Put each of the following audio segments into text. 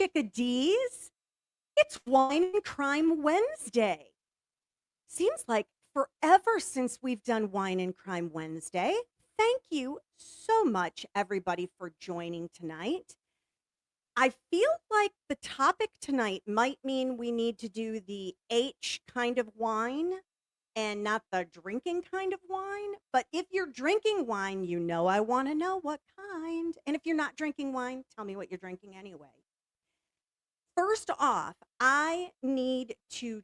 chickadees. It's Wine and Crime Wednesday. Seems like forever since we've done Wine and Crime Wednesday. Thank you so much, everybody, for joining tonight. I feel like the topic tonight might mean we need to do the H kind of wine and not the drinking kind of wine. But if you're drinking wine, you know I want to know what kind. And if you're not drinking wine, tell me what you're drinking anyway. First off, I need to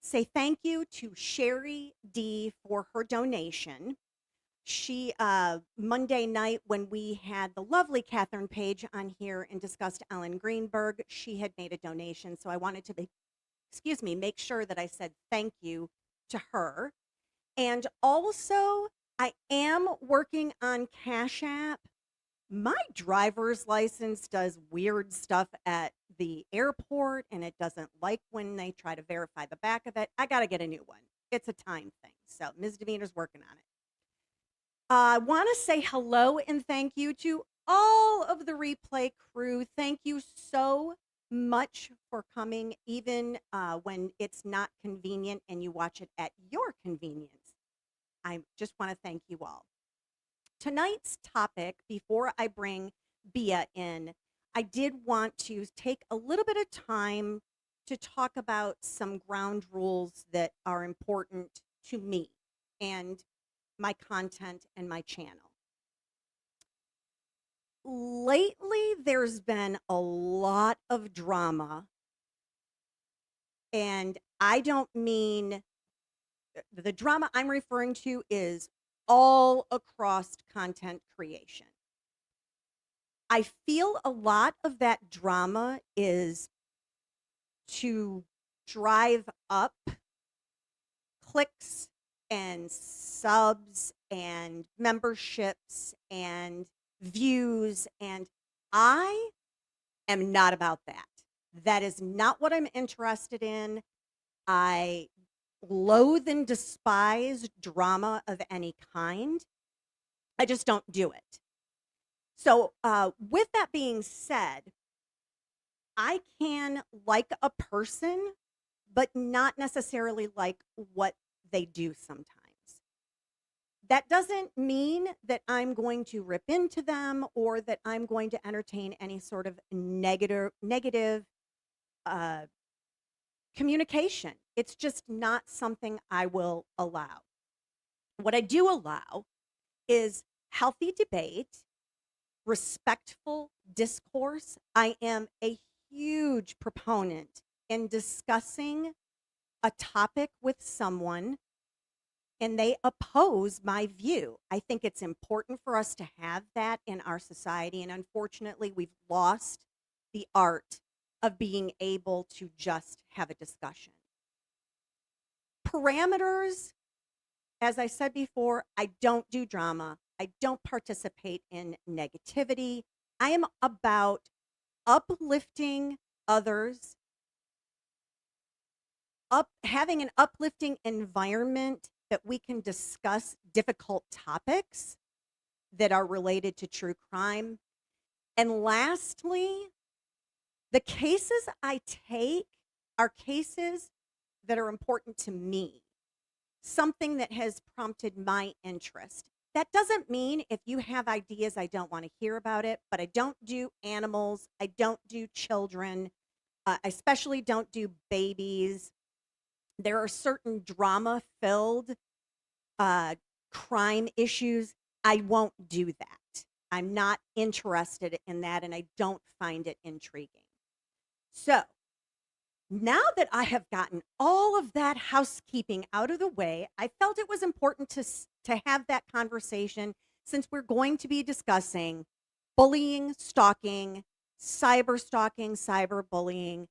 say thank you to Sherry D for her donation. She, Monday night, when we had the lovely Catherine Page on here and discussed Ellen Greenberg, she had made a donation. So I wanted to make sure that I said thank you to her. And also, I am working on Cash App. My driver's license does weird stuff at the airport, and it doesn't like when they try to verify the back of it. I got to get a new one. It's a time thing. So Ms. Demeanor's working on it. I want to say hello and thank you to all of the replay crew. Thank you so much for coming, even when it's not convenient and you watch it at your convenience. I just want to thank you all. Tonight's topic, before I bring Bia in, I did want to take a little bit of time to talk about some ground rules that are important to me and my content and my channel. Lately, there's been a lot of drama, and I don't mean the drama I'm referring to is all across content creation. I feel a lot of that drama is to drive up clicks and subs and memberships and views, and I am not about that. That is not what I'm interested in. I loathe and despise drama of any kind. I just don't do it. So with that being said, I can like a person, but not necessarily like what they do sometimes. That doesn't mean that I'm going to rip into them or that I'm going to entertain any sort of negative communication. It's just not something I will allow. What I do allow is healthy debate, respectful discourse. I am a huge proponent in discussing a topic with someone and they oppose my view. I think it's important for us to have that in our society. And unfortunately, we've lost the art of being able to just have a discussion. Parameters, as I said before, I don't do drama. I don't participate in negativity. I am about uplifting others, having an uplifting environment that we can discuss difficult topics that are related to true crime. And lastly, the cases I take are cases that are important to me, something that has prompted my interest. That doesn't mean if you have ideas, I don't want to hear about it, but I don't do animals. I don't do children. I especially don't do babies. There are certain drama-filled crime issues. I won't do that. I'm not interested in that, and I don't find it intriguing. So now that I have gotten all of that housekeeping out of the way, I felt it was important to have that conversation since we're going to be discussing bullying, stalking, cyberstalking, cyberbullying.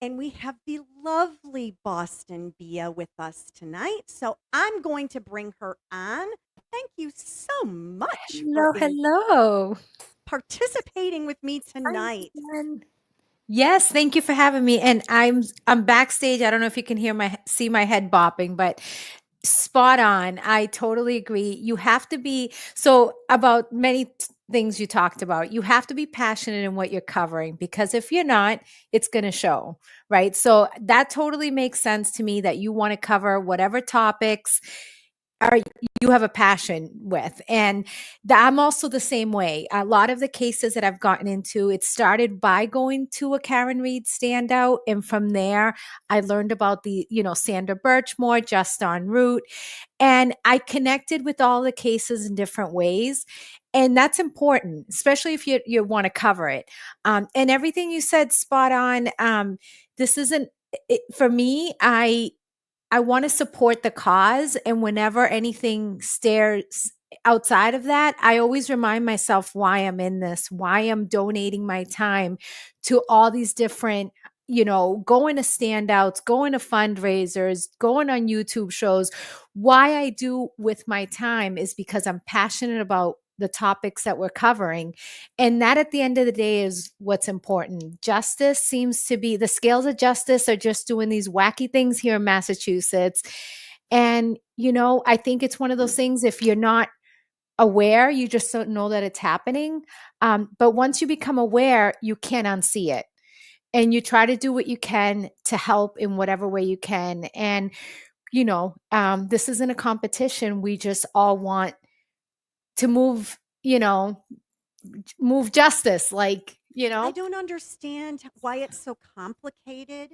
And we have the lovely Boston Bia with us tonight. So I'm going to bring her on. Thank you so much for Hello. participating with me tonight. Yes, thank you for having me. And I'm backstage. I don't know if you can see my head bopping, but spot on. I totally agree. You have to be about things you talked about. You have to be passionate in what you're covering, because if you're not, it's going to show, right? So that totally makes sense to me, that you want to cover whatever topics are you have a passion with. And I'm also the same way. A lot of the cases that I've gotten into, it started by going to a Karen Reed standout, and from there I learned about the, Sandra Birchmore, Just en Route, and I connected with all the cases in different ways. And that's important, especially if you want to cover it. And everything you said, spot on. This isn't for me. I want to support the cause. And whenever anything stares outside of that, I always remind myself why I'm in this, why I'm donating my time to all these different, going to standouts, going to fundraisers, going on YouTube shows. Why I do with my time is because I'm passionate about the topics that we're covering. And that at the end of the day is what's important. Justice seems to be, the scales of justice are just doing these wacky things here in Massachusetts. And, I think it's one of those things, if you're not aware, you just don't know that it's happening. But once you become aware, you can't unsee it. And you try to do what you can to help in whatever way you can. And, this isn't a competition. We just all want to move justice, I don't understand why it's so complicated.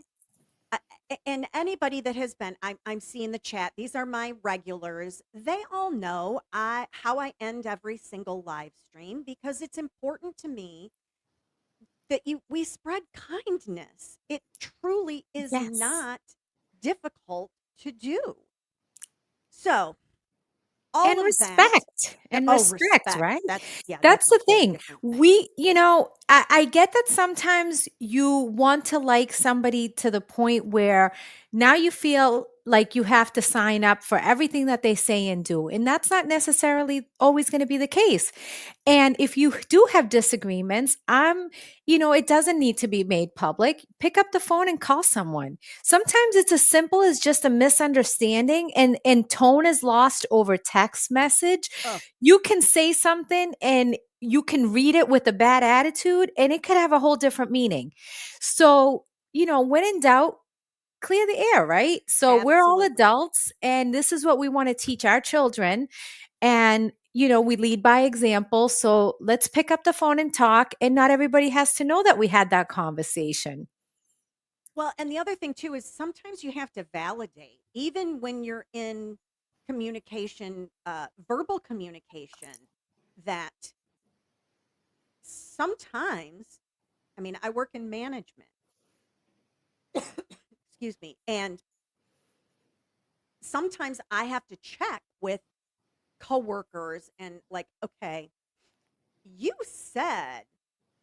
I- and anybody that has been, I'm seeing the chat. These are my regulars. They all know how I end every single live stream, because it's important to me that we spread kindness. It truly is Yes. not difficult to do. So all And of that. respect, and Oh, respect, respect. right? That's That's a the whole thing. different thing. I get that sometimes you want to like somebody to the point where now you feel like you have to sign up for everything that they say and do. And that's not necessarily always going to be the case. And if you do have disagreements, it doesn't need to be made public. Pick up the phone and call someone. Sometimes it's as simple as just a misunderstanding, and tone is lost over text message. Oh, You can say something and you can read it with a bad attitude, and it could have a whole different meaning. So, when in doubt, clear the air, right? So we're all absolutely. adults, and this is what we want to teach our children. And, we lead by example. So let's pick up the phone and talk. And not everybody has to know that we had that conversation. Well, and the other thing too is sometimes you have to validate, even when you're in communication, verbal communication, that sometimes, I mean, I work in management, excuse me, and sometimes I have to check with coworkers and like, okay, you said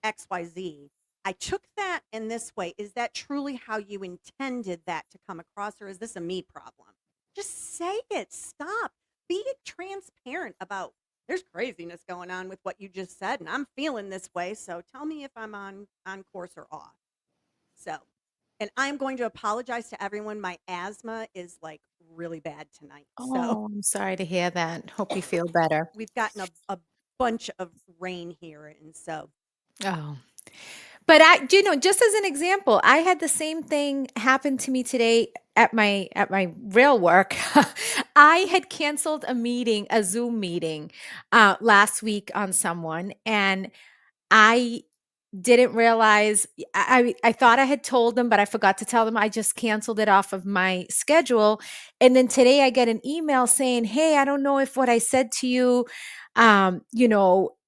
XYZ. I took that in this way. Is that truly how you intended that to come across, or is this a me problem? Just say it. Stop. Be transparent about there's craziness going on with what you just said, and I'm feeling this way. So tell me if I'm on course or off. So, and I'm going to apologize to everyone. My asthma is like really bad tonight. So Oh, I'm sorry to hear that. Hope you feel better. we've gotten a bunch of rain here, and so Oh, but just as an example, I had the same thing happen to me today at my real work. I had canceled a Zoom meeting, last week on someone, and I didn't realize. I thought I had told them, but I forgot to tell them I just canceled it off of my schedule. And then today I get an email saying, "Hey, I don't know if what I said to you,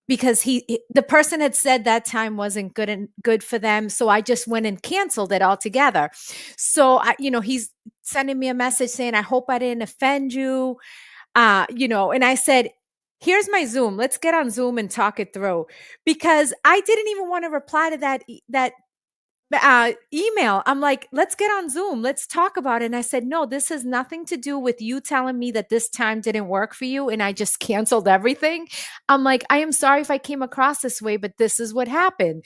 because the person had said that time wasn't good for them, so I just went and canceled it altogether." So he's sending me a message saying, "I hope I didn't offend you." And I said, "Here's my Zoom. Let's get on Zoom and talk it through." Because I didn't even want to reply to that email. I'm like, "Let's get on Zoom. Let's talk about it." And I said, "No, this has nothing to do with you telling me that this time didn't work for you, and I just canceled everything." I'm like, "I am sorry if I came across this way, but this is what happened."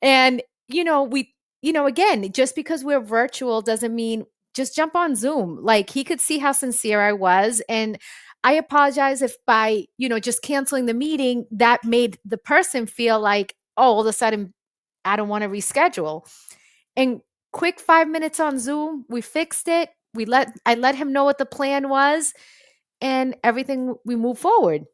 And, again, just because we're virtual doesn't mean just jump on Zoom. Like, he could see how sincere I was. And I apologize if by, just canceling the meeting, that made the person feel like, oh, all of a sudden, I don't want to reschedule. And quick 5 minutes on Zoom, we fixed it. I let him know what the plan was, and everything, we move forward.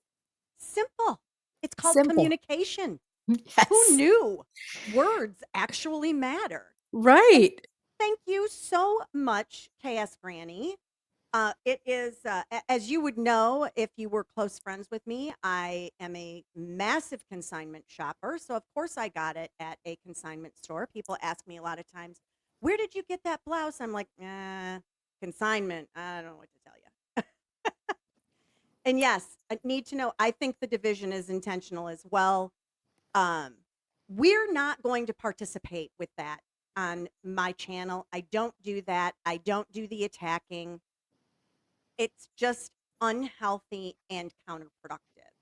Simple. It's called Simple. communication. Who Yes. knew words actually matter? Well, Right. thank you so much, KS Granny. It is, as you would know, if you were close friends with me, I am a massive consignment shopper. So, of course, I got it at a consignment store. People ask me a lot of times, where did you get that blouse? I'm like, consignment. I don't know what to tell you. And yes, I need to know. I think the division is intentional as well. Um, we're not going to participate with that on my channel. I don't do that. I don't do the attacking. It's just unhealthy and counterproductive.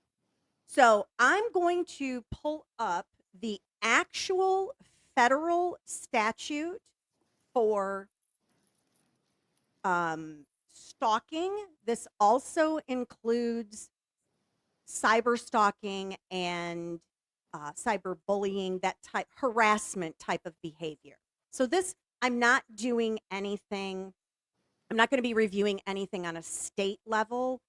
So I'm going to pull up the actual federal statute for stalking. This also includes cyberstalking and cyberbullying, that type harassment type of behavior. So this, I'm not doing anything. I'm not going to be reviewing anything on a state level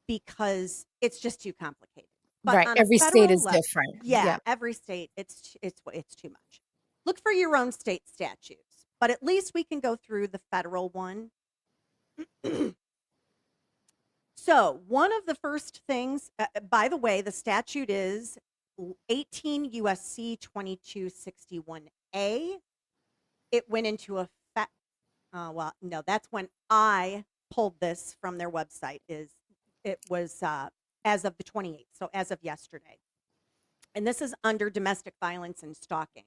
because it's just too complicated. But Right. on a Every state federal is level, different. yeah, Yeah. every state, it's too much. Look for your own state statutes, but at least we can go through the federal one. So, one of the first things, by the way, the statute is 18 USC 2261A. It went into effect. Well, no, that's when I pulled this from their website. It was as of the 28th, so as of yesterday. And this is under domestic violence and stalking.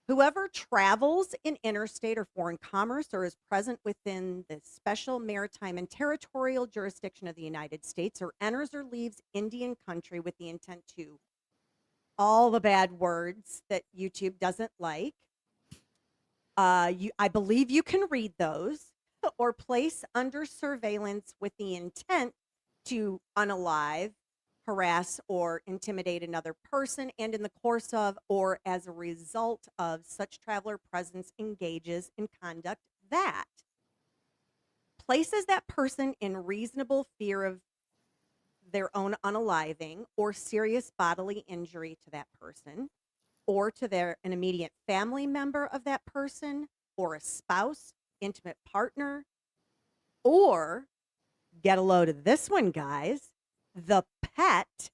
Whoever travels in interstate or foreign commerce or is present within the special maritime and territorial jurisdiction of the United States or enters or leaves Indian country with the intent to, all the bad words that YouTube doesn't like. I believe you can read those, or place under surveillance with the intent to unalive, harass, or intimidate another person, and in the course of or as a result of such traveler presence engages in conduct that places that person in reasonable fear of their own unaliving or serious bodily injury to that person or to an immediate family member of that person or a spouse, intimate partner, or get a load of this one, guys, the pet,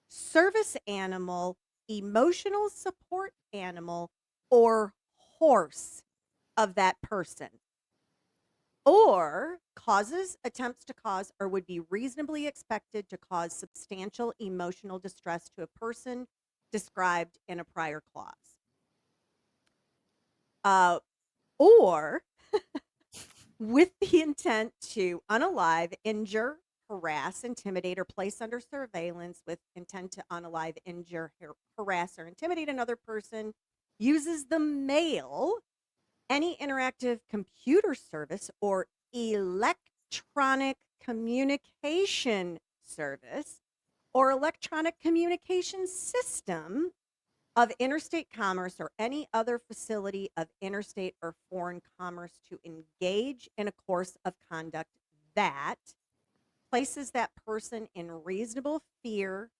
service animal, emotional support animal, or horse of that person, or causes, attempts to cause, or would be reasonably expected to cause substantial emotional distress to a person described in a prior clause. Or with the intent to unalive, injure, harass, intimidate, or place under surveillance with intent to unalive, injure, harass, or intimidate another person, uses the mail, any interactive computer service, or electronic communication service, or electronic communication system of interstate commerce or any other facility of interstate or foreign commerce to engage in a course of conduct that places that person in reasonable fear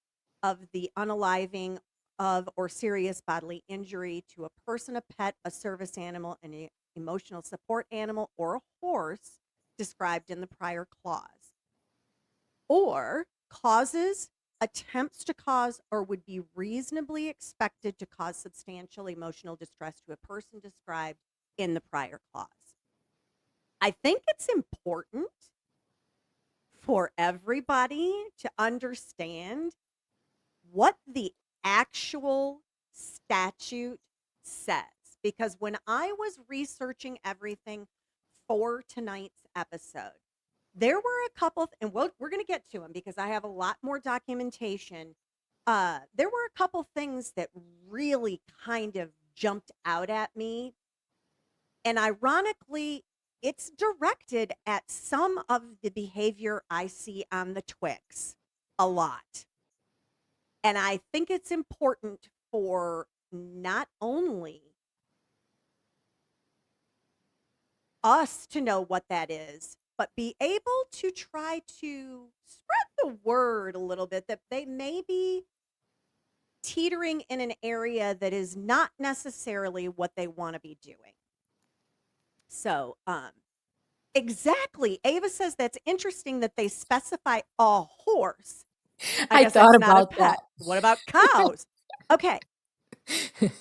of the unaliving of or serious bodily injury to a person, a pet, a service animal, an emotional support animal, or a horse described in the prior clause, or causes, attempts to cause, or would be reasonably expected to cause substantial emotional distress to a person described in the prior clause. I think it's important for everybody to understand what the actual statute says. Because when I was researching everything for tonight's episode, there were a couple, and we're going to get to them because I have a lot more documentation. There were a couple things that really kind of jumped out at me. And ironically, it's directed at some of the behavior I see on the Twix a lot. And I think it's important for not only us to know what that is, but be able to try to spread the word a little bit that they may be teetering in an area that is not necessarily what they want to be doing. So, exactly. Ava says that's interesting that they specify a horse. I I guess thought that's not a about pet. What about cows? Okay. that.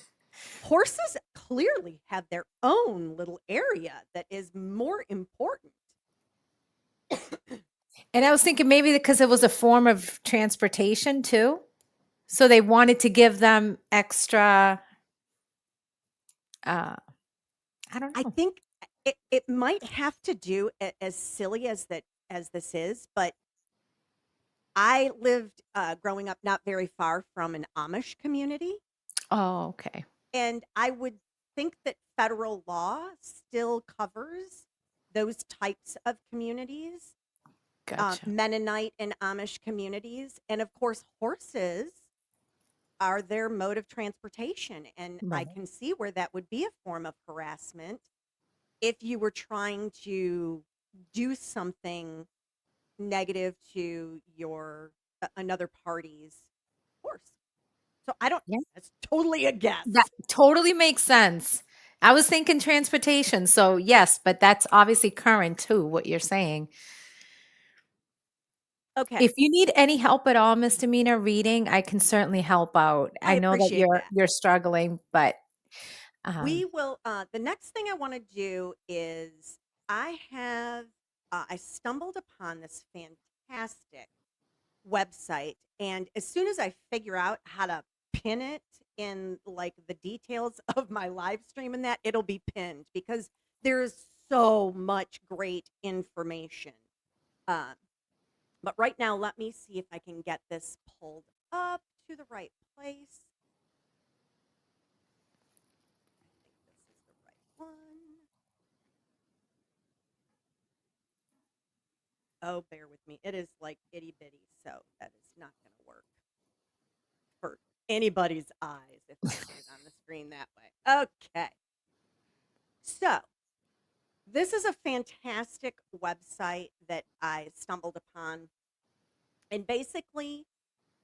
Horses clearly have their own little area that is more important. And I was thinking maybe because it was a form of transportation too. So they wanted to give them extra, uh, I don't I know. think it might have to do, as silly as that as this is, but I lived growing up not very far from an Amish community, Oh, okay. and I would think that federal law still covers those types of communities, Gotcha. Mennonite and Amish communities, and of course, horses are their mode of transportation, and I Right. can see where that would be a form of harassment if you were trying to do something negative to your another party's horse. So I don't. Yeah. That's totally a That guess. totally makes sense. I was thinking transportation. So, yes, but that's obviously current too, what you're saying. Okay, If you need any help at all, Miss Demeanor, reading, I can certainly help out. I I know that appreciate that. you're struggling, but We will. The next thing I want to do is I have. I stumbled upon this fantastic website, and as soon as I figure out how to pin it in like the details of my live stream and that, it'll be pinned because there's so much great information. Um, but right now, let me see if I can get this pulled up to the right place. I think this is the right one. Oh, bear with me. It is like itty bitty, so that is not going to work for anybody's eyes if I put it on the screen that way. Okay. So, this is a fantastic website that I stumbled upon. And basically,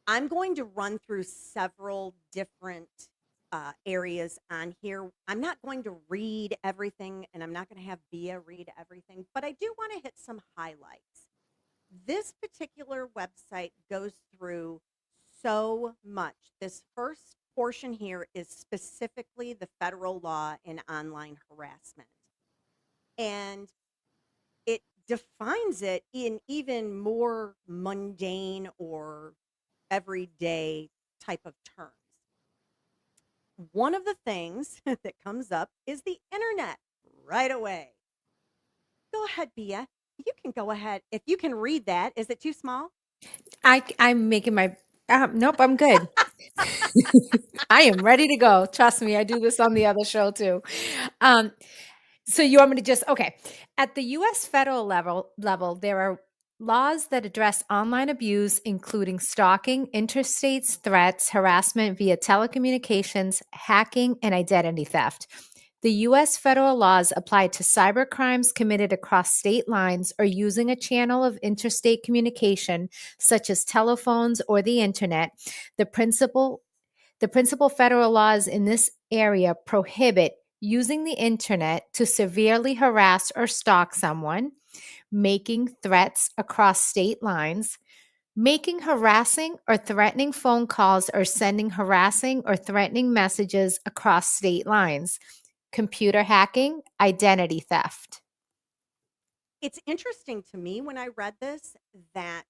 I'm going to run through several different areas on here. I'm not going to read everything and I'm not going to have Bia read everything, but I do want to hit some highlights. This particular website goes through so much. This first portion here is specifically the federal law in online harassment. And it defines it in even more mundane or everyday type of terms. One of the things that comes up is the internet right away. Go ahead, Bia. You can go ahead. If you can read that, is it too small? I'm making my nope, I'm good. I am ready to go. Trust me, I do this on the other show too. Um, so you want me to just okay. At the US federal level, there are laws that address online abuse, including stalking, interstate threats, harassment via telecommunications, hacking, and identity theft. The US federal laws apply to cyber crimes committed across state lines or using a channel of interstate communication, such as telephones or the internet. The principal the principal federal laws in this area prohibit using the internet to severely harass or stalk someone, making threats across state lines, making harassing or threatening phone calls or sending harassing or threatening messages across state lines, computer hacking, identity theft. It's interesting to me when I read this that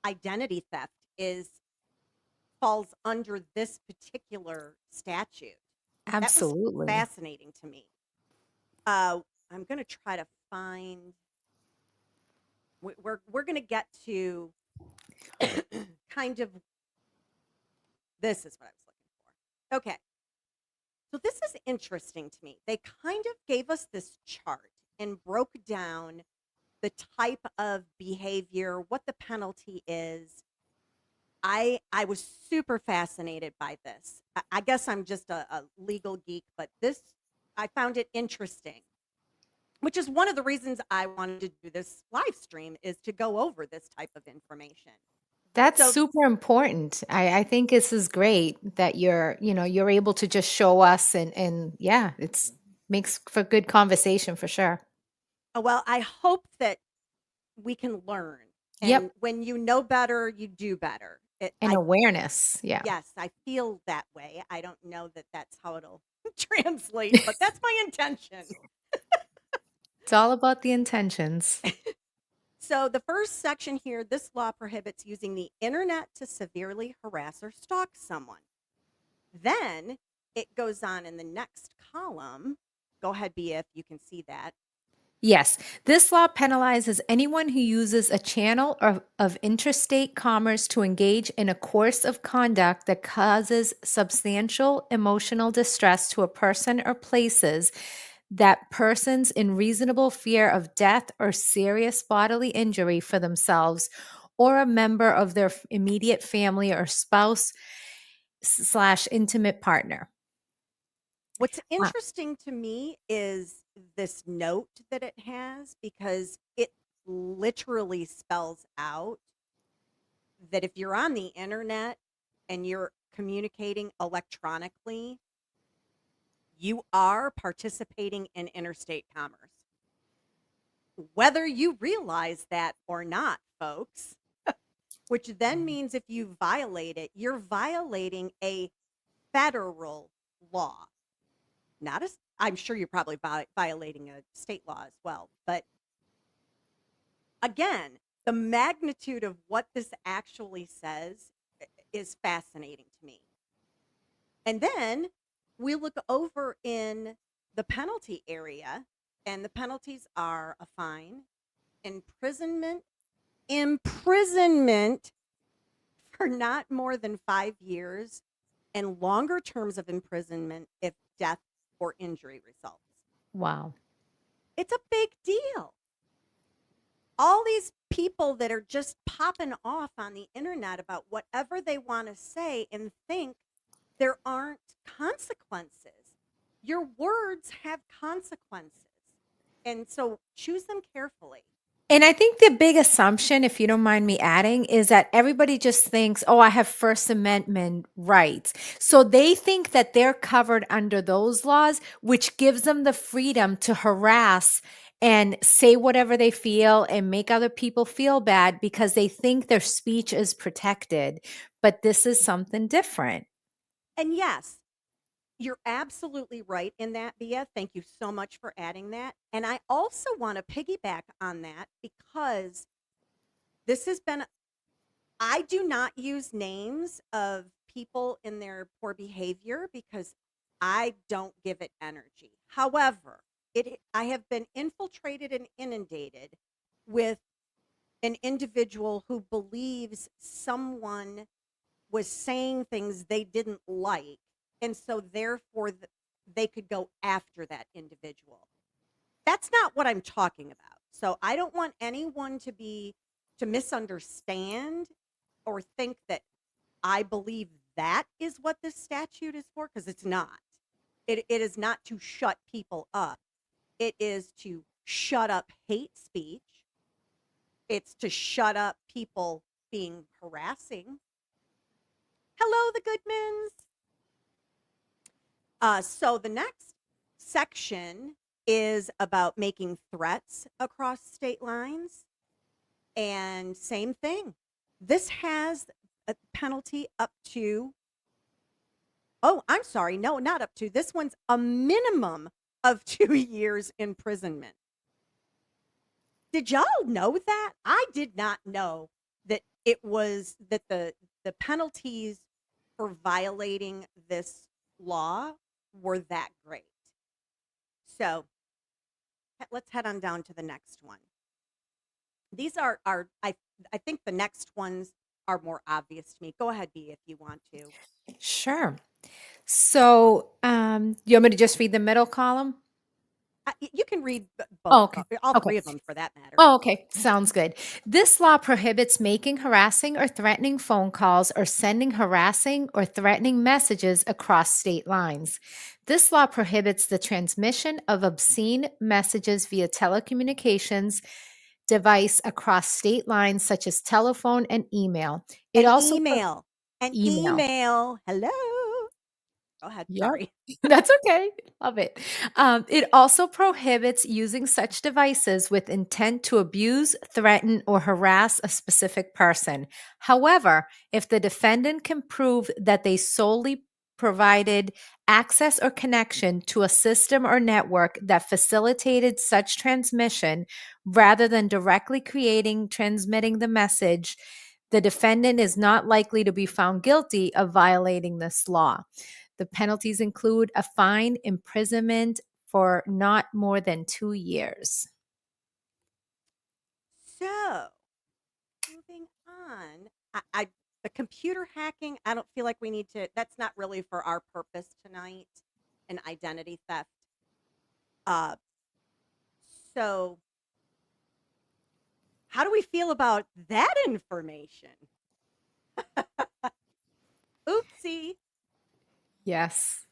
identity theft is falls under this particular statute. That was Absolutely. fascinating to me. Uh, I'm going to try to find. We're going to get to kind of this is what I was looking for. Okay, so this is interesting to me. They kind of gave us this chart, and broke down the type of behavior, what the penalty is. I was super fascinated by this. I guess I'm just a legal geek, but this I found it interesting, which is one of the reasons I wanted to do this live stream is to go over this type of information. That's So, super important. I think this is great that you're able to just show us and yeah, it's makes for good conversation for sure. well, I hope that we can learn. And Yep. when you know better, you do better. And awareness. Yeah. Yes, I feel that way. I don't know that that's how it'll translate, but that's my intention. It's all about the intentions. So, the first section here, this law prohibits using the internet to severely harass or stalk someone. Then it goes on in the next column. Go ahead, Bia, if you can see that. Yes, this law penalizes anyone who uses a channel of interstate commerce to engage in a course of conduct that causes substantial emotional distress to a person or places that persons in reasonable fear of death or serious bodily injury for themselves or a member of their immediate family or spouse slash intimate partner. What's Uh, interesting to me is this note that it has because it literally spells out that if you're on the internet and you're communicating electronically, you are participating in interstate commerce. Whether you realize that or not, folks, which then means if you violate it, you're violating a federal law. Not as I'm sure you're probably violating a state law as well. But again, the magnitude of what this actually says is fascinating to me. And then we look over in the penalty area, and the penalties are a fine, imprisonment, imprisonment for not more than 5 years, and longer terms of imprisonment if death or injury results. wow. It's a big deal. All these people that are just popping off on the internet about whatever they want to say and think there aren't consequences. Your words have consequences. And so choose them carefully. And I think the big assumption, if you don't mind me adding, is that everybody just thinks, oh, I have First Amendment rights. So they think that they're covered under those laws, which gives them the freedom to harass and say whatever they feel and make other people feel bad because they think their speech is protected. But this is something different. And yes, you're absolutely right in that, Bia. Thank you so much for adding that. And I also want to piggyback on that because this has been, I do not use names of people in their poor behavior because I don't give it energy. However, I have been infiltrated and inundated with an individual who believes someone was saying things they didn't like. And so, therefore, they could go after that individual. That's not what I'm talking about. So, I don't want anyone to misunderstand or think that I believe that is what this statute is for, because it's not. It is not to shut people up, it is to shut up hate speech, it's to shut up people being harassing. Hello, the Goodmans. So the next section is about making threats across state lines. And same thing. This has a penalty up to, oh, I'm sorry. No, not up to. This one's a minimum of 2 years imprisonment. Did y'all know that? I did not know that it was that the penalties for violating this law were that great. So let's head on down to the next one. These are I think the next ones are more obvious to me. Go ahead, B, if you want to. Sure. So, you want me to just read the middle column? You can read both Oh, of okay. them, all Okay. three of them for that matter. Oh, okay. Sounds good. This law prohibits making harassing or threatening phone calls or sending harassing or threatening messages across state lines. This law prohibits the transmission of obscene messages via telecommunications device across state lines, such as telephone and email. It An also email. An email. email. Hello. Go ahead. Yep. Sorry. That's okay. Love it. It also prohibits using such devices with intent to abuse, threaten, or harass a specific person. However, if the defendant can prove that they solely provided access or connection to a system or network that facilitated such transmission rather than directly creating, transmitting the message, the defendant is not likely to be found guilty of violating this law. The penalties include a fine, imprisonment for not more than 2 years. So, moving on. I the computer hacking, I don't feel like we need to, that's not really for our purpose tonight, and identity theft. Uh, so how do we feel about that information? Oopsie. Yes.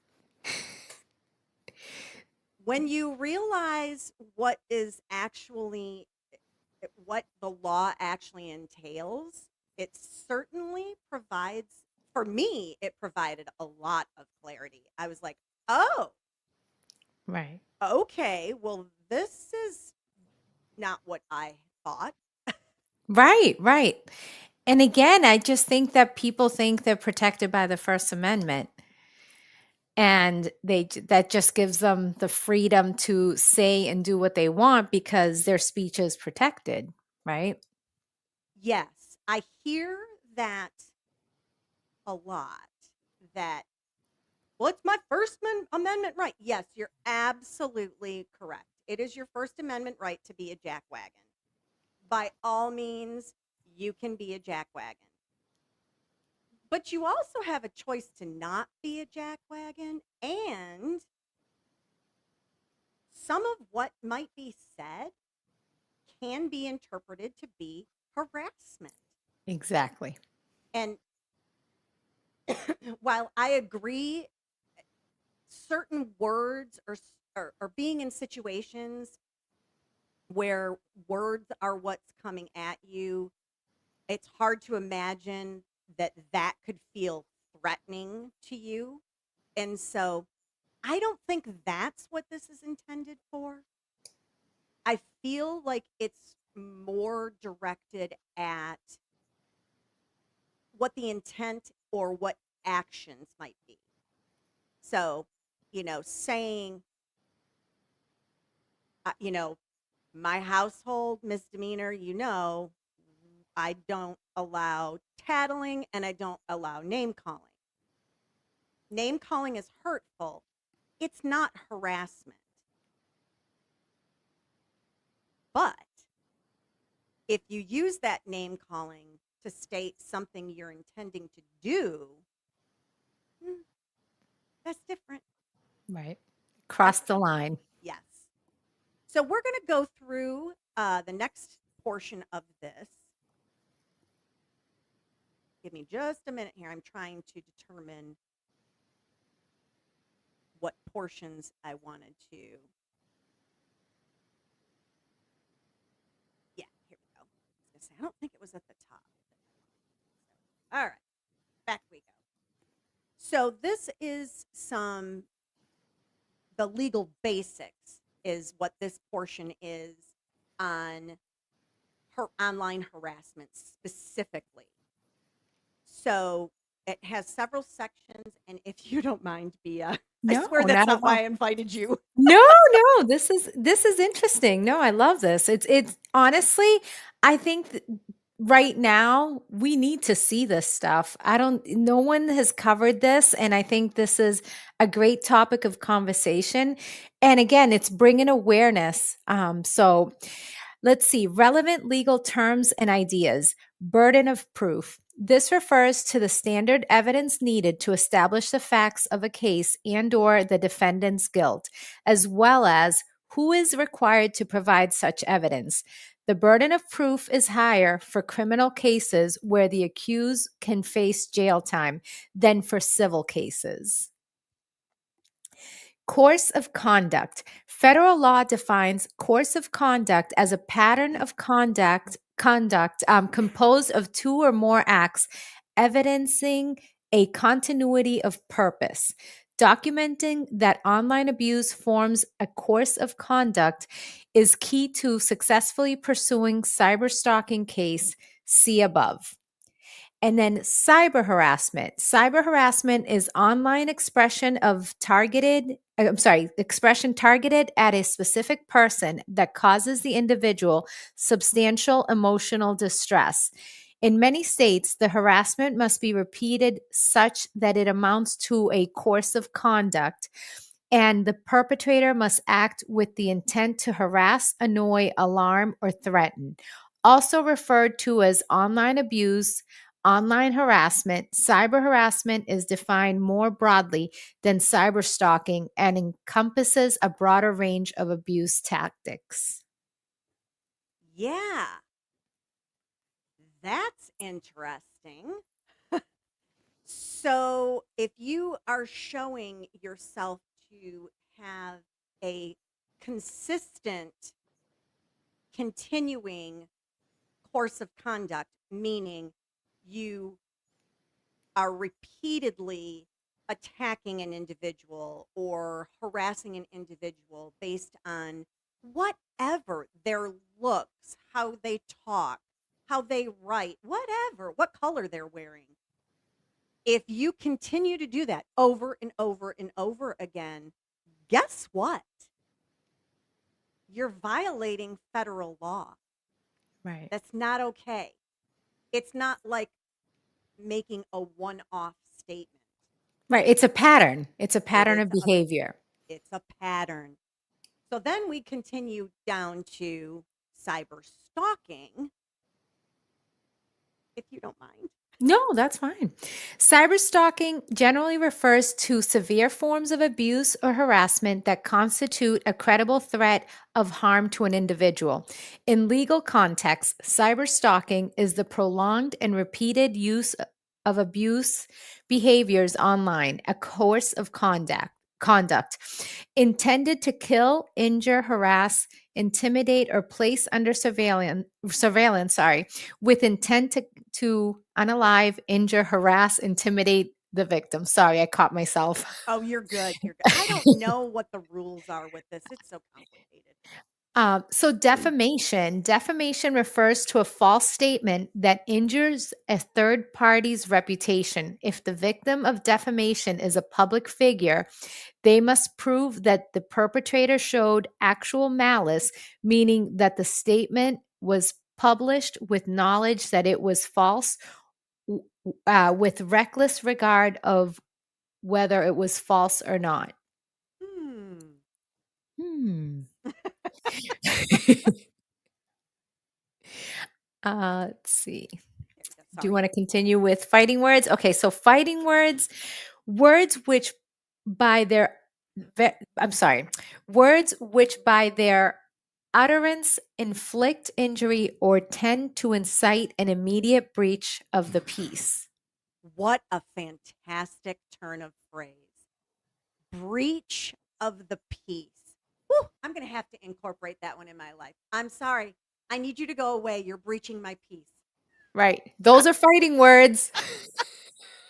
When you realize what the law actually entails, it certainly provides, for me, it provided a lot of clarity. I was like, oh, Right. okay, well, this is not what I thought. Right, right. And again, I just think that people think they're protected by the First Amendment. And that just gives them the freedom to say and do what they want because their speech is protected, right? Yes, I hear that a lot, that, well, it's my Amendment right. Yes, you're absolutely correct. It is your First Amendment right to be a jackwagon. By all means, you can be a jackwagon. But you also have a choice to not be a jackwagon, and some of what might be said can be interpreted to be harassment. Exactly. And while I agree, certain words or being in situations where words are what's coming at you, it's hard to imagine that that could feel threatening to you. And so I don't think that's what this is intended for. I feel like it's more directed at what the intent or what actions might be. So, saying, you know, my household, Miss Demeanor, I don't allow tattling and I don't allow name calling. Name calling is hurtful. It's not harassment. But if you use that name calling to state something you're intending to do, mm, that's different. Right. That's Cross the different. line. Yes. So we're going to go through the next portion of this. Give me just a minute here. I'm trying to determine what portions I wanted to. Yeah, here we go. I was going to say, I don't think it was at the top. All right, back we go. So this is the legal basics is what this portion is on her online harassment specifically. So it has several sections, and if you don't mind, Bia, I No, swear that's not at not why all. I invited you. No, no, this is interesting. No, I love this. It's honestly, I think right now we need to see this stuff. I don't no one has covered this and I think this is a great topic of conversation. And again, it's bringing awareness. So let's see, relevant legal terms and ideas. Burden of proof. This refers to the standard evidence needed to establish the facts of a case and or the defendant's guilt, as well as Who is required to provide such evidence? The burden of proof is higher for criminal cases where the accused can face jail time than for civil cases. Course of conduct. Federal law defines course of conduct as a pattern of conduct composed of two or more acts evidencing a continuity of purpose. Documenting that online abuse forms a course of conduct is key to successfully pursuing cyberstalking case. See above. And then cyber harassment. Cyber harassment is online expression targeted at a specific person that causes the individual substantial emotional distress. In many states, the harassment must be repeated such that it amounts to a course of conduct, and the perpetrator must act with the intent to harass, annoy, alarm, or threaten. Also referred to as online abuse, online harassment, cyber harassment is defined more broadly than cyber stalking and encompasses a broader range of abuse tactics. Yeah, that's interesting. So, if you are showing yourself to have a consistent, continuing course of conduct, meaning you are repeatedly attacking an individual or harassing an individual based on whatever their looks, how they talk, how they write, whatever, what color they're wearing. If you continue to do that over and over and over again, guess what? You're violating federal law. Right. That's not okay. It's not like making a one-off statement. Right. It's a pattern. It's a It pattern is of behavior. it's a pattern. So then we continue down to cyber stalking, if you don't mind. No, that's fine. Cyberstalking generally refers to severe forms of abuse or harassment that constitute a credible threat of harm to an individual. In legal context, cyberstalking is the prolonged and repeated use of abuse behaviors online, a course of conduct intended to kill, injure, harass, intimidate, or place under surveillance, with intent to unalive, injure, harass, intimidate the victim. Sorry, I caught myself. Oh, you're good. You're good. I don't know what the rules are with this. It's so complicated. So defamation refers to a false statement that injures a third party's reputation. If the victim of defamation is a public figure, they must prove that the perpetrator showed actual malice, meaning that the statement was published with knowledge that it was false, with reckless regard of whether it was false or not. Hmm. Hmm. Let's see. Here we go. Do you Sorry. want to continue with fighting words? Okay, so fighting words, words which by their, I'm sorry, words which by their utterance inflict injury or tend to incite an immediate breach of the peace. What a fantastic turn of phrase. Breach of the peace. Whew, I'm going to have to incorporate that one in my life. I'm sorry. I need you to go away. You're breaching my peace. Right. Those are fighting words.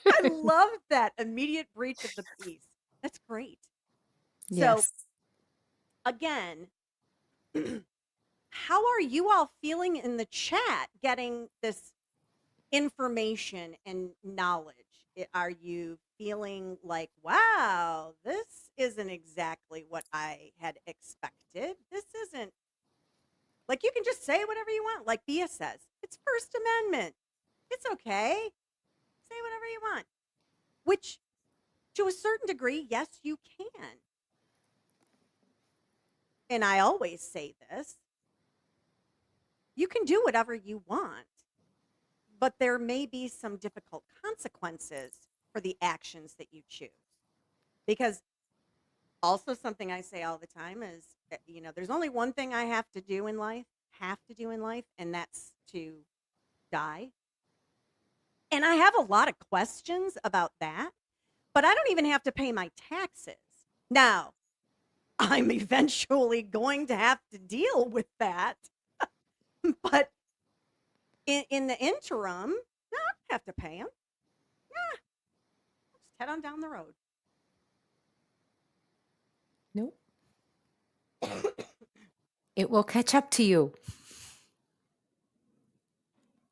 I love that immediate breach of the peace. That's great. So, Yes. again, how are you all feeling in the chat getting this information and knowledge? Are you feeling like, wow, this isn't exactly what I had expected? This isn't like you can just say whatever you want, like Bia says. It's First Amendment. It's okay. Say whatever you want, which to a certain degree, yes, you can. And I always say this, you can do whatever you want, but there may be some difficult consequences for the actions that you choose. Because Also, something I say all the time is, there's only one thing I have to do in life, and that's to die. And I have a lot of questions about that, but I don't even have to pay my taxes. Now, I'm eventually going to have to deal with that, but in the interim, no, I don't have to pay them. Yeah, just head on down the road. Nope. It will catch up to you.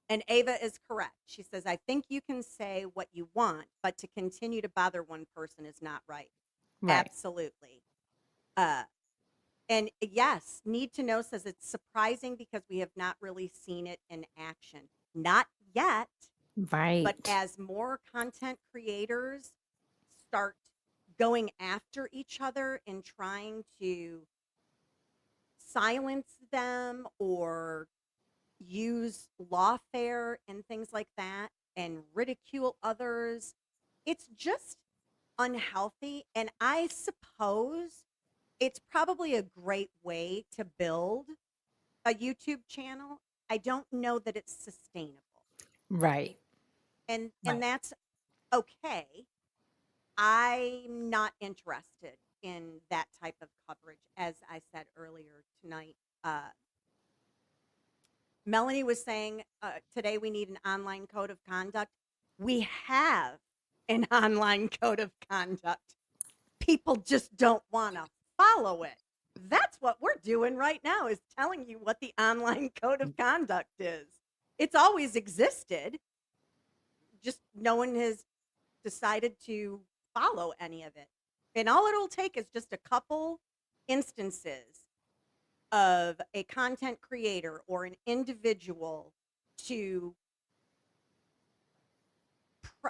And Ava is correct. She says, I think you can say what you want, but to continue to bother one person is not right. Right. Absolutely. Uh, and yes, Need to Know says it's surprising because we have not really seen it in action. Not yet, but Right. as more content creators start going after each other and trying to silence them or use lawfare and things like that and ridicule others, it's just unhealthy. And I suppose it's probably a great way to build a YouTube channel. I don't know that it's sustainable. Right. And Right. that's okay. I'm not interested in that type of coverage, as I said earlier tonight. Melanie was saying today we need an online code of conduct. We have an online code of conduct. People just don't want to follow it. That's what we're doing right now, is telling you what the online code of conduct is. It's always existed, just no one has decided to follow any of it. And all it'll take is just a couple instances of a content creator or an individual to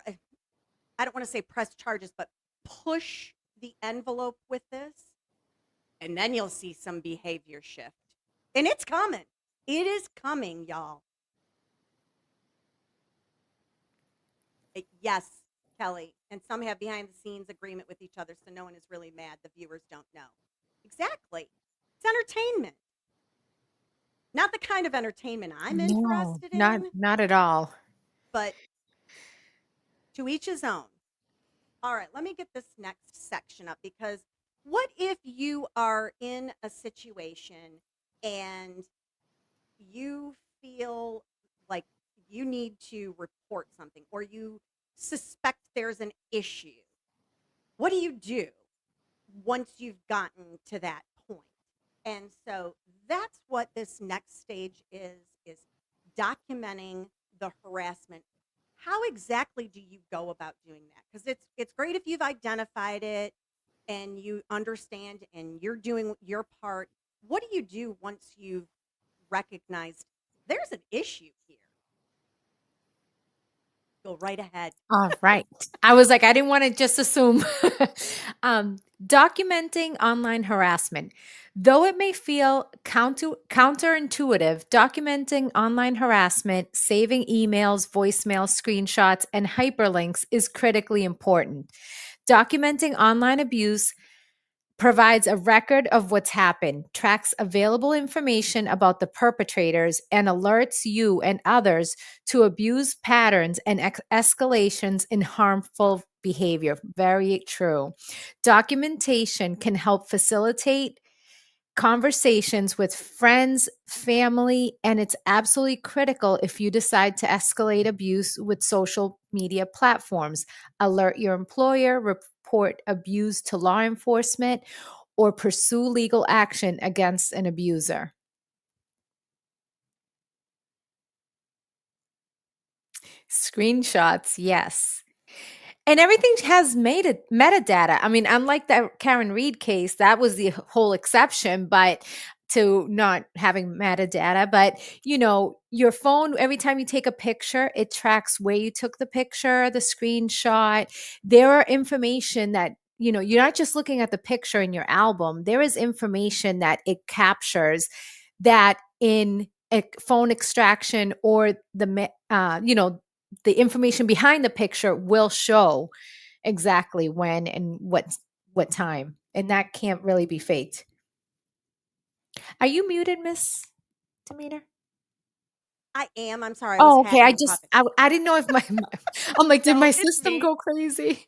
I don't want to say press charges, but push the envelope with this, and then you'll see some behavior shift. And it's coming. It is coming, y'all. Yes, Kelly. And some have behind the scenes agreement with each other, so no one is really mad. The viewers don't know. Exactly. It's entertainment. Not the kind of entertainment I'm No, interested not in, not at all. but to each his own. All right, let me get this next section up, because what if you are in a situation and you feel like you need to report something, or you suspect there's an issue? What do you do once you've gotten to that point? And so that's what this next stage is documenting the harassment. How exactly do you go about doing that? Because it's great if you've identified it and you understand and you're doing your part. What do you do once you've recognized there's an issue here? Go right ahead. All right. I was like, I didn't want to just assume. Documenting online harassment. Though it may feel counterintuitive, documenting online harassment, saving emails, voicemails, screenshots, and hyperlinks is critically important. Documenting online abuse provides a record of what's happened, tracks available information about the perpetrators, and alerts you and others to abuse patterns and escalations in harmful behavior. Very true. Documentation can help facilitate conversations with friends, family, and it's absolutely critical if you decide to escalate abuse with social media platforms. Alert your employer, report abuse to law enforcement, or pursue legal action against an abuser. Screenshots, yes. And everything has made it metadata. I mean, unlike that Karen Reed case, that was the whole exception, but to not having metadata. But your phone, every time you take a picture, it tracks where you took the picture, the screenshot. There are information that, you're not just looking at the picture in your album. There is information that it captures that in a phone extraction, or the information behind the picture will show exactly when and what time, and that can't really be faked. Are you muted, Miss Demeanor? I am. I'm sorry. I was Oh, okay. hacking and popping. I didn't know if I'm like, did No, my it's system me. go crazy?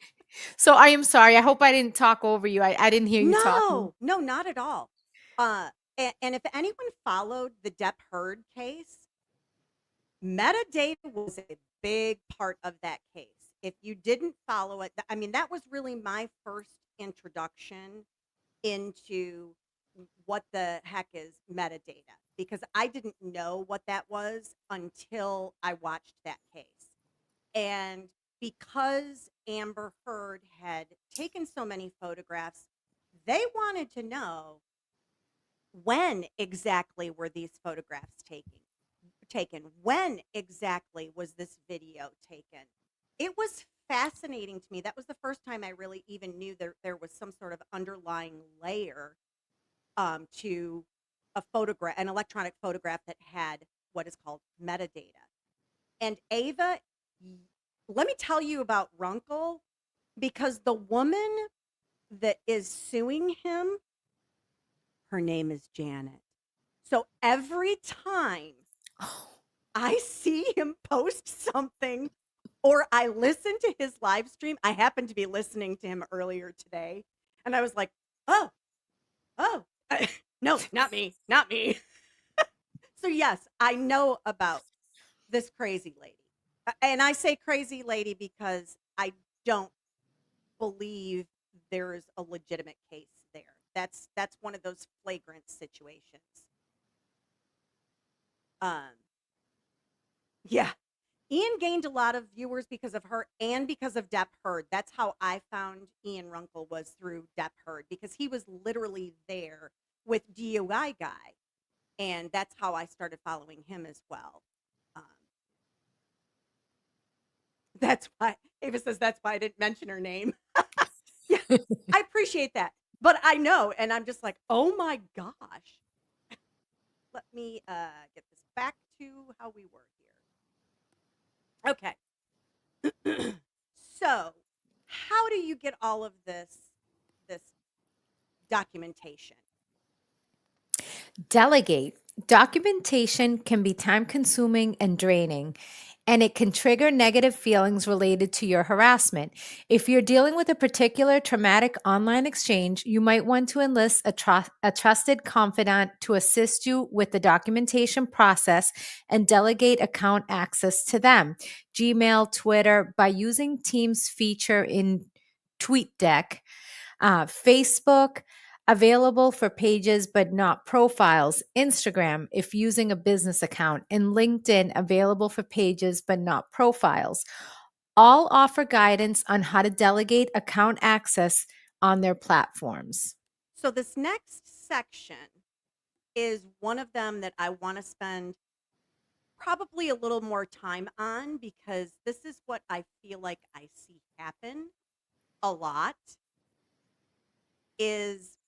So I am sorry. I hope I didn't talk over you. I didn't hear you talking. No, no, not at all. And if anyone followed the Depp Heard case, metadata was a big part of that case. If you didn't follow it, I mean, that was really my first introduction into what the heck is metadata because I didn't know what that was until I watched that case. And because Amber Heard had taken so many photographs, they wanted to know when exactly were these photographs taken? When exactly was this video taken? It was fascinating to me. That was the first time I really even knew there was some sort of underlying layer to a photograph, an electronic photograph that had what is called metadata. And Ava, let me tell you about Runkle because the woman that is suing him, her name is Janet. So every time Oh, I see him post something or I listen to his live stream, I happened to be listening to him earlier today, and I was like, oh, oh, no, not me, not me. So, yes, I know about this crazy lady. And I say crazy lady because I don't believe there's a legitimate case there. That's one of those flagrant situations. Um, yeah, Ian gained a lot of viewers because of her and because of Depp Heard. That's how I found Ian Runkle was through Depp Heard because he was literally there with DUI guy, and that's how I started following him as well. Um, that's why Ava says that's why I didn't mention her name. Yeah, I appreciate that, but I know, and I'm just like, oh my gosh. Let me get this back to how we were here. Okay. So, how do you get all of this documentation? delegate. Documentation can be time consuming and draining, and it can trigger negative feelings related to your harassment. If you're dealing with a particular traumatic online exchange, you might want to enlist a trusted confidant to assist you with the documentation process and delegate account access to them. Gmail, Twitter, by using Teams feature in TweetDeck, Facebook, available for pages but not profiles. Instagram, if using a business account. And LinkedIn, available for pages but not profiles. All offer guidance on how to delegate account access on their platforms. So, this next section is one of them that I want to spend probably a little more time on because this is what I feel like I see happen a lot is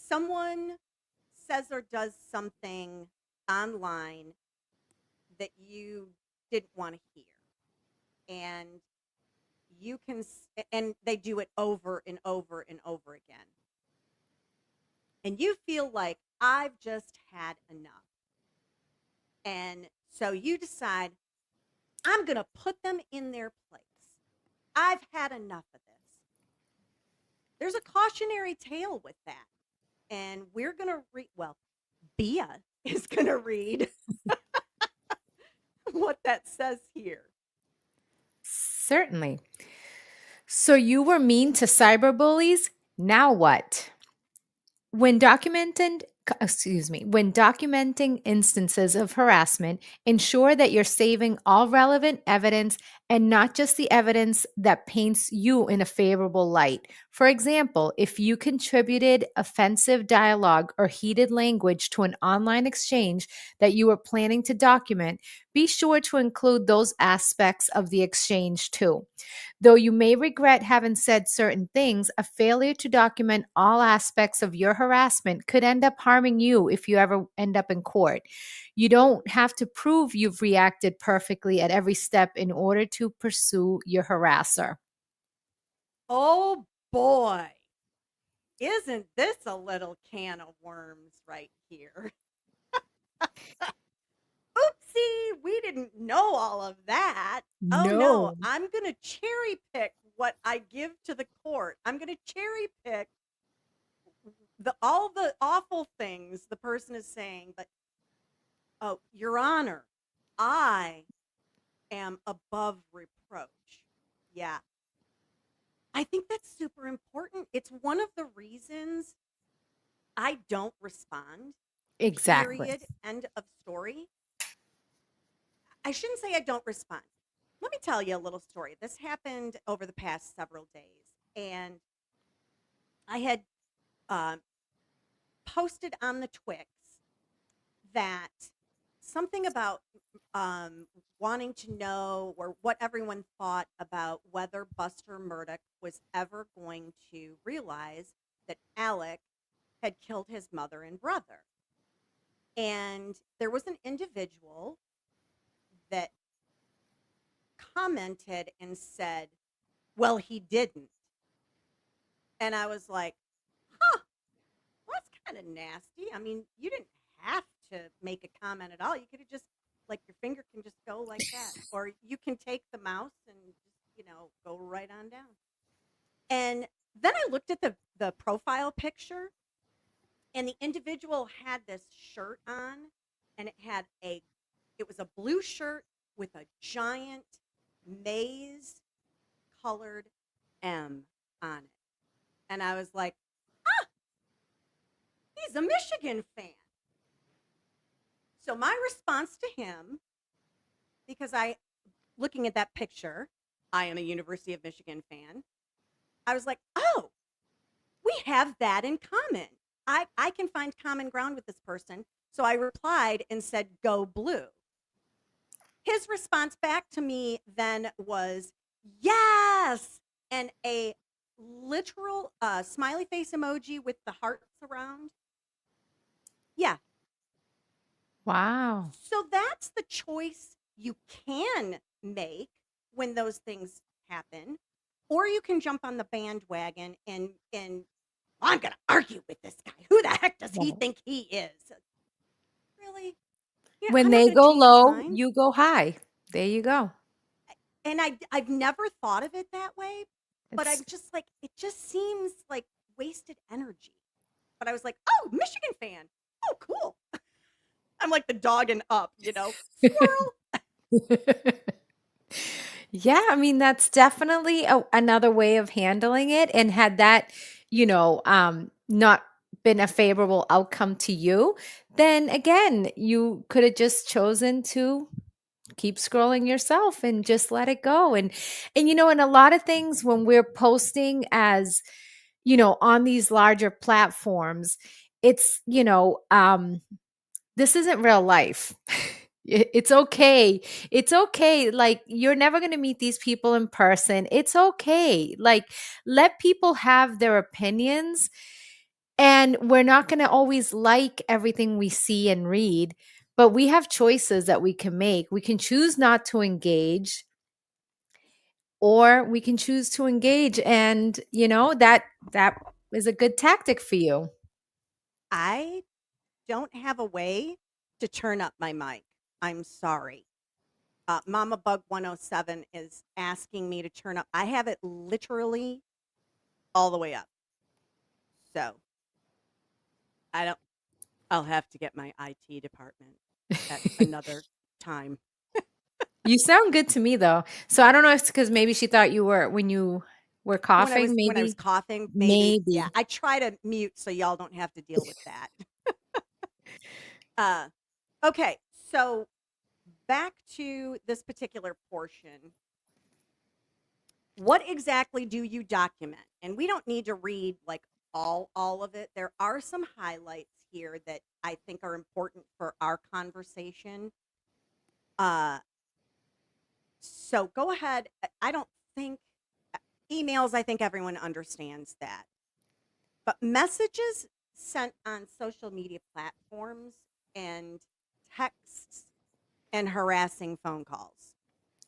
someone says or does something online that you didn't want to hear and you can and they do it over and over and over again and you feel like I've just had enough and so you decide I'm going to put them in their place. I've had enough of this. There's a cautionary tale with that and we're going to read, well, Bia is going to read what that says here. Certainly. So you were mean to cyberbullies? Now what? When documenting instances of harassment, ensure that you're saving all relevant evidence and not just the evidence that paints you in a favorable light. For example, if you contributed offensive dialogue or heated language to an online exchange that you were planning to document, be sure to include those aspects of the exchange too. Though you may regret having said certain things, a failure to document all aspects of your harassment could end up harming you if you ever end up in court. You don't have to prove you've reacted perfectly at every step in order to pursue your harasser. Oh boy, isn't this a little can of worms right here? Oopsie, we didn't know all of that. Oh no, No. I'm going to cherry pick what I give to the court. I'm going to cherry pick all the awful things the person is saying, but oh, Your Honor, I am above reproach. Yeah. I think that's super important. It's one of the reasons I don't respond, Exactly. period, end of story. I shouldn't say I don't respond. Let me tell you a little story. This happened over the past several days, and I had uh, posted on the Twix that something about wanting to know or what everyone thought about whether Buster Murdoch was ever going to realize that Alec had killed his mother and brother. And there was an individual that commented and said, well, he didn't. And I was like, huh, well, that's kind of nasty. I mean, you didn't have to make a comment at all. You could have just, like, your finger can just go like that. Or you can take the mouse and just, go right on down. And then I looked at the profile picture, and the individual had this shirt on, and it was a blue shirt with a giant maize colored M on it. And I was like, ah, he's a Michigan fan. So my response to him, because looking at that picture, I am a University of Michigan fan. I was like, oh, we have that in common. I can find common ground with this person. So I replied and said, go blue. His response back to me then was, yes, and a literal smiley face emoji with the hearts around. Yeah. Wow. So that's the choice you can make when those things happen. Or you can jump on the bandwagon and I'm going to argue with this guy. Who the heck does he Right. think he is? Really? When I'm not they going to go change his low, mind. you go high. There you go. And I've never thought of it that way, but It's I'm just like, it just seems like wasted energy. But I was like, oh, Michigan fan. Oh, cool. I'm like the dog and up, squirrel. Yeah, I mean, that's definitely another way of handling it. And had that, not been a favorable outcome to you, then again, you could have just chosen to keep scrolling yourself and just let it go. And in a lot of things when we're posting as, on these larger platforms, it's, this isn't real life. It's okay. It's okay. Like, you're never going to meet these people in person. It's okay. Like, let people have their opinions. And we're not going to always like everything we see and read, but we have choices that we can make. We can choose not to engage, or we can choose to engage. And, that is a good tactic for you. I don't have a way to turn up my mic. I'm sorry. Mama Bug 107 is asking me to turn up. I have it literally all the way up. So I don't, I'll have to get my IT department at another time. You sound good to me though. So I don't know if it's because maybe she thought you were when you were coughing, When I was maybe. coughing, maybe. Yeah, Maybe. I try to mute so y'all don't have to deal with that. Uh, okay, so back to this particular portion. What exactly do you document? And we don't need to read like all of it. There are some highlights here that I think are important for our conversation. Uh, so go ahead. I don't think emails, I think everyone understands that. But messages sent on social media platforms and texts and harassing phone calls.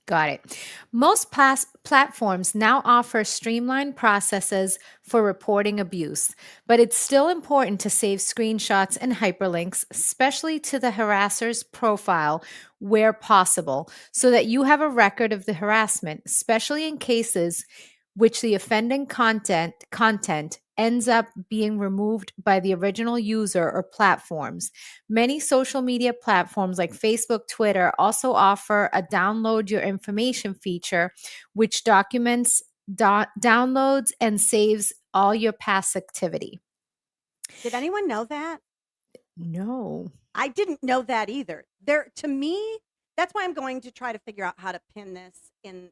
Got it. Most platforms now offer streamlined processes for reporting abuse, but it's still important to save screenshots and hyperlinks, especially to the harasser's profile where possible, so that you have a record of the harassment, especially in cases which the offending content ends up being removed by the original user or platforms. Many social media platforms like Facebook, Twitter also offer a download your information feature, which documents downloads and saves all your past activity. Did anyone know that? No. I didn't know that either. There, to me, that's why I'm going to try to figure out how to pin this in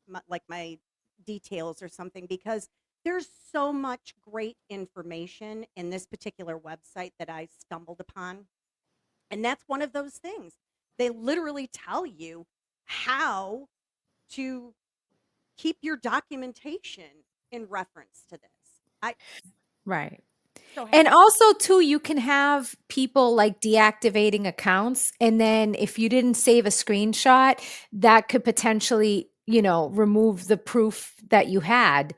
my, like my details or something, because there's so much great information in this particular website that I stumbled upon. And that's one of those things. They literally tell you how to keep your documentation in reference to this. I Right. so And happy. also, too, you can have people like deactivating accounts. And then if you didn't save a screenshot, that could potentially, remove the proof that you had.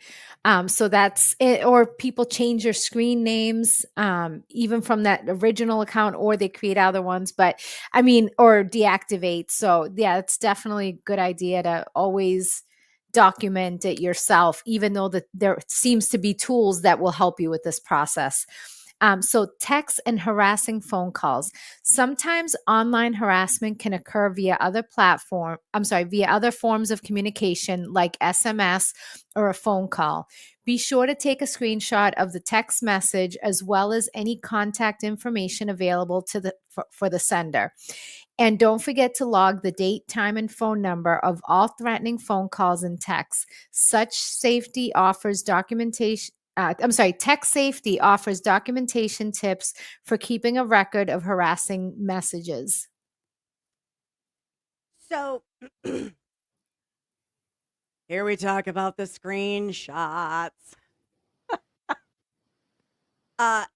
So that's it. Or people change your screen names, even from that original account, or they create other ones. But I mean, or deactivate. So, yeah, it's definitely a good idea to always document it yourself, even though there seems to be tools that will help you with this process. So, text and harassing phone calls. Sometimes online harassment can occur via via other forms of communication like SMS or a phone call. Be sure to take a screenshot of the text message as well as any contact information available for the sender. And don't forget to log the date, time, and phone number of all threatening phone calls and texts. Such safety offers documentation. Tech Safety offers documentation tips for keeping a record of harassing messages. So here we talk about the screenshots.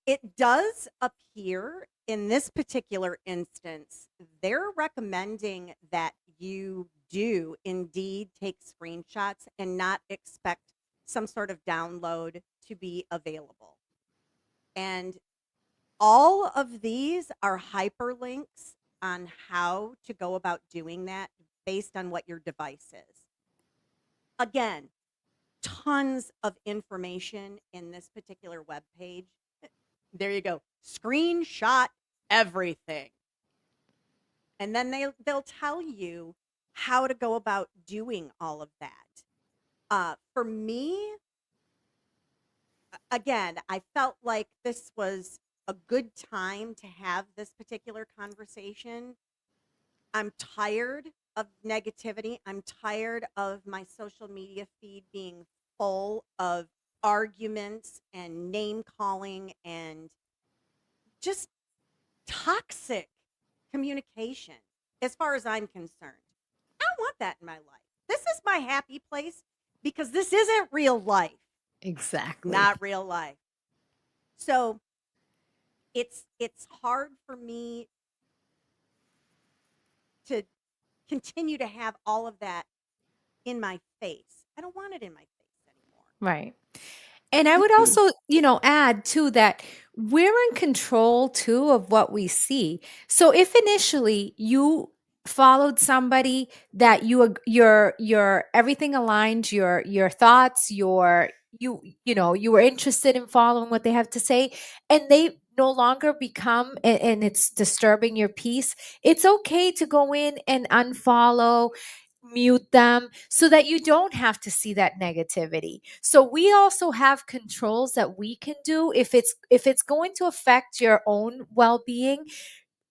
It does appear in this particular instance, they're recommending that you do indeed take screenshots and not expect some sort of download to be available. And all of these are hyperlinks on how to go about doing that based on what your device is. Again, tons of information in this particular web page. There you go. Screenshot everything. And then they'll tell you how to go about doing all of that. For me, again, I felt like this was a good time to have this particular conversation. I'm tired of negativity. I'm tired of my social media feed being full of arguments and name calling and just toxic communication as far as I'm concerned. I don't want that in my life. This is my happy place because this isn't real life. It's Exactly. not real life. So it's hard for me to continue to have all of that in my face. I don't want it in my face Right. And I would anymore. also, add too that we're in control too of what we see. So if initially you followed somebody that your everything aligned, your thoughts, you were interested in following what they have to say, and they no longer become and it's disturbing your peace, it's okay to go in and unfollow, mute them so that you don't have to see that negativity. So we also have controls that we can do if it's going to affect your own well-being.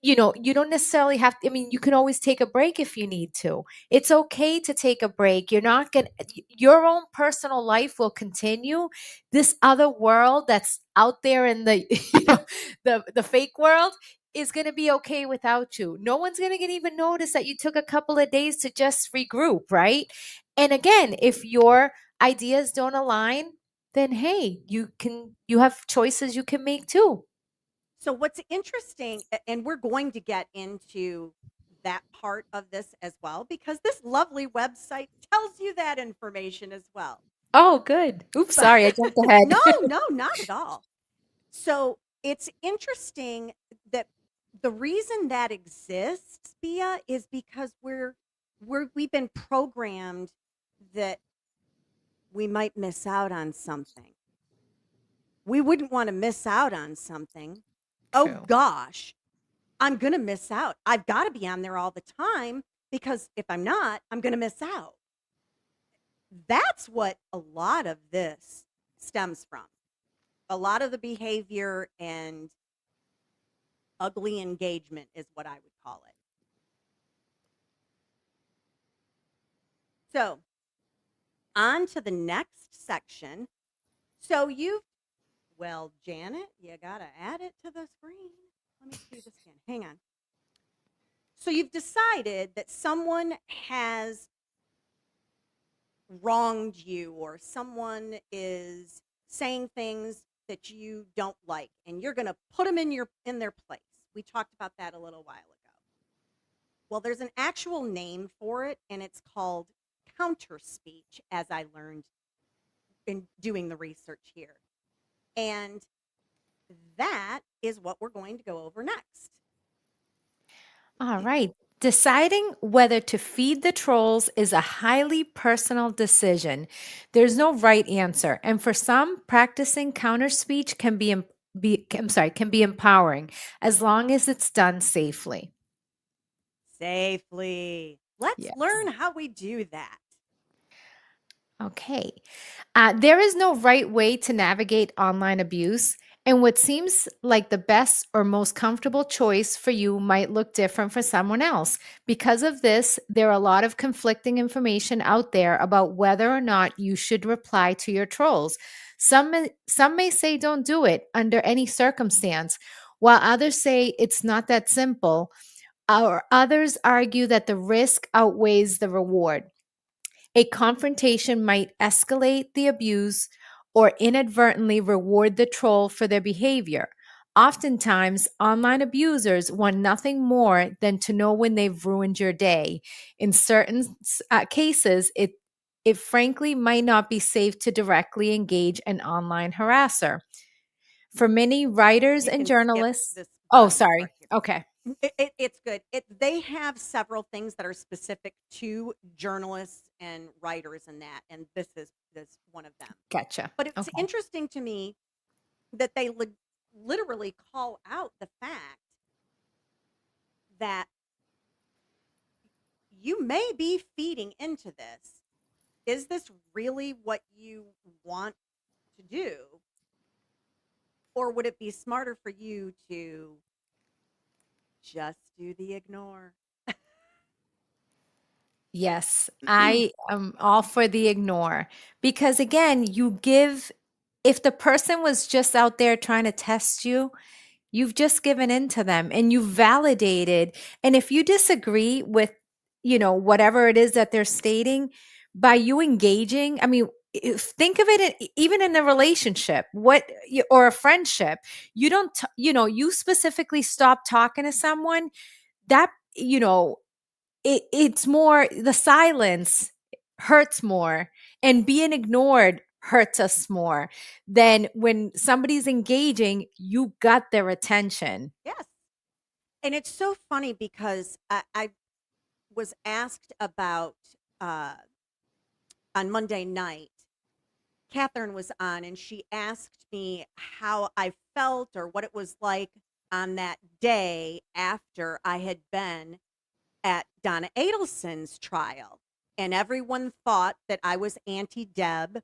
You don't necessarily have to, I mean, you can always take a break if you need to. It's okay to take a break. You're not going to, your own personal life will continue. This other world that's out there in the, the fake world is going to be okay without you. No one's going to even notice that you took a couple of days to just regroup, right? And again, if your ideas don't align, then hey, you have choices you can make too. So what's interesting, and we're going to get into that part of this as well because this lovely website tells you that information as well. Oh, good. Oops, But sorry, I jumped ahead. no, no, not at all. So it's interesting that the reason that exists, Bia, is because we've been programmed that we might miss out on something. We wouldn't want to miss out on something. Oh True. gosh, I'm going to miss out. I've got to be on there all the time because if I'm not, I'm going to miss out. That's what a lot of this stems from. A lot of the behavior and ugly engagement is what I would call it. So, on to the next section. So, well, Janet, you got to add it to the screen. Let me do this again. Hang on. So, you've decided that someone has wronged you or someone is saying things that you don't like and you're going to put them in their place. We talked about that a little while ago. Well, there's an actual name for it and it's called counter speech, as I learned in doing the research here. And that is what we're going to go over next. All right. Deciding whether to feed the trolls is a highly personal decision. There's no right answer. And for some, practicing counter speech can be empowering as long as it's done safely. Safely. Let's Yes. learn how we do that. Okay. There is no right way to navigate online abuse, and what seems like the best or most comfortable choice for you might look different for someone else. Because of this, there are a lot of conflicting information out there about whether or not you should reply to your trolls. Some may say don't do it under any circumstance, while others say it's not that simple, or others argue that the risk outweighs the reward. A confrontation might escalate the abuse or inadvertently reward the troll for their behavior. Oftentimes, online abusers want nothing more than to know when they've ruined your day. In certain cases, it frankly might not be safe to directly engage an online harasser. For many writers You and can skip journalists, this oh, bottom sorry. part here. Okay, It's good. They have several things that are specific to journalists and writers and that, and this one of them. gotcha. But it's Okay. interesting to me that they literally call out the fact that you may be feeding into this. Is this really what you want to do? Or would it be smarter for you to just do the ignore? Yes, I am all for the ignore because again, if the person was just out there trying to test you, you've just given in to them and you validated. And if you disagree with, whatever it is that they're stating, by you engaging, I mean, think of it even in a relationship, or a friendship, you don't, you specifically stop talking to someone that, it's more the silence hurts more and being ignored hurts us more than when somebody's engaging, you got their attention. Yes. And it's so funny because I was asked about uh, on Monday night. Catherine was on, and she asked me how I felt or what it was like on that day after I had been at Donna Adelson's trial. And everyone thought that I was Auntie Deb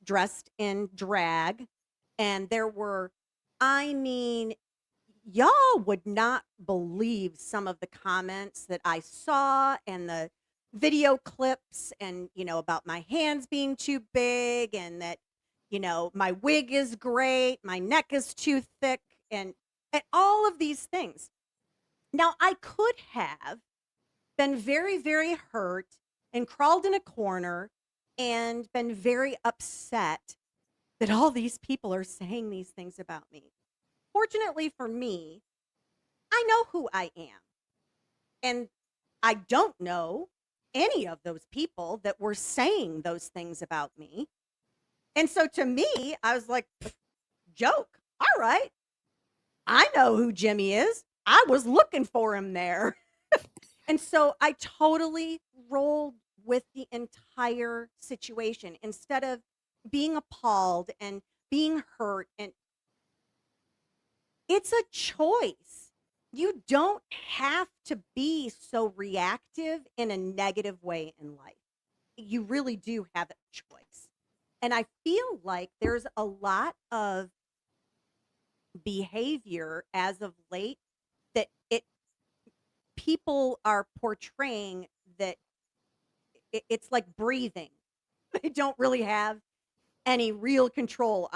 dressed in drag. And there were, I mean, y'all would not believe some of the comments that I saw and the video clips and about my hands being too big and that my wig is great, my neck is too thick and all of these things. Now I could have been very very hurt and crawled in a corner and been very upset that all these people are saying these things about me. Fortunately for me, I know who I am. And I don't know any of those people that were saying those things about me. And so to me, I was like, joke. All right. I know who Jimmy is. I was looking for him there. And so I totally rolled with the entire situation instead of being appalled and being hurt. And it's a choice. You don't have to be so reactive in a negative way in life. You really do have a choice. And I feel like there's a lot of behavior as of late that it people are portraying that it's like breathing. They don't really have any real control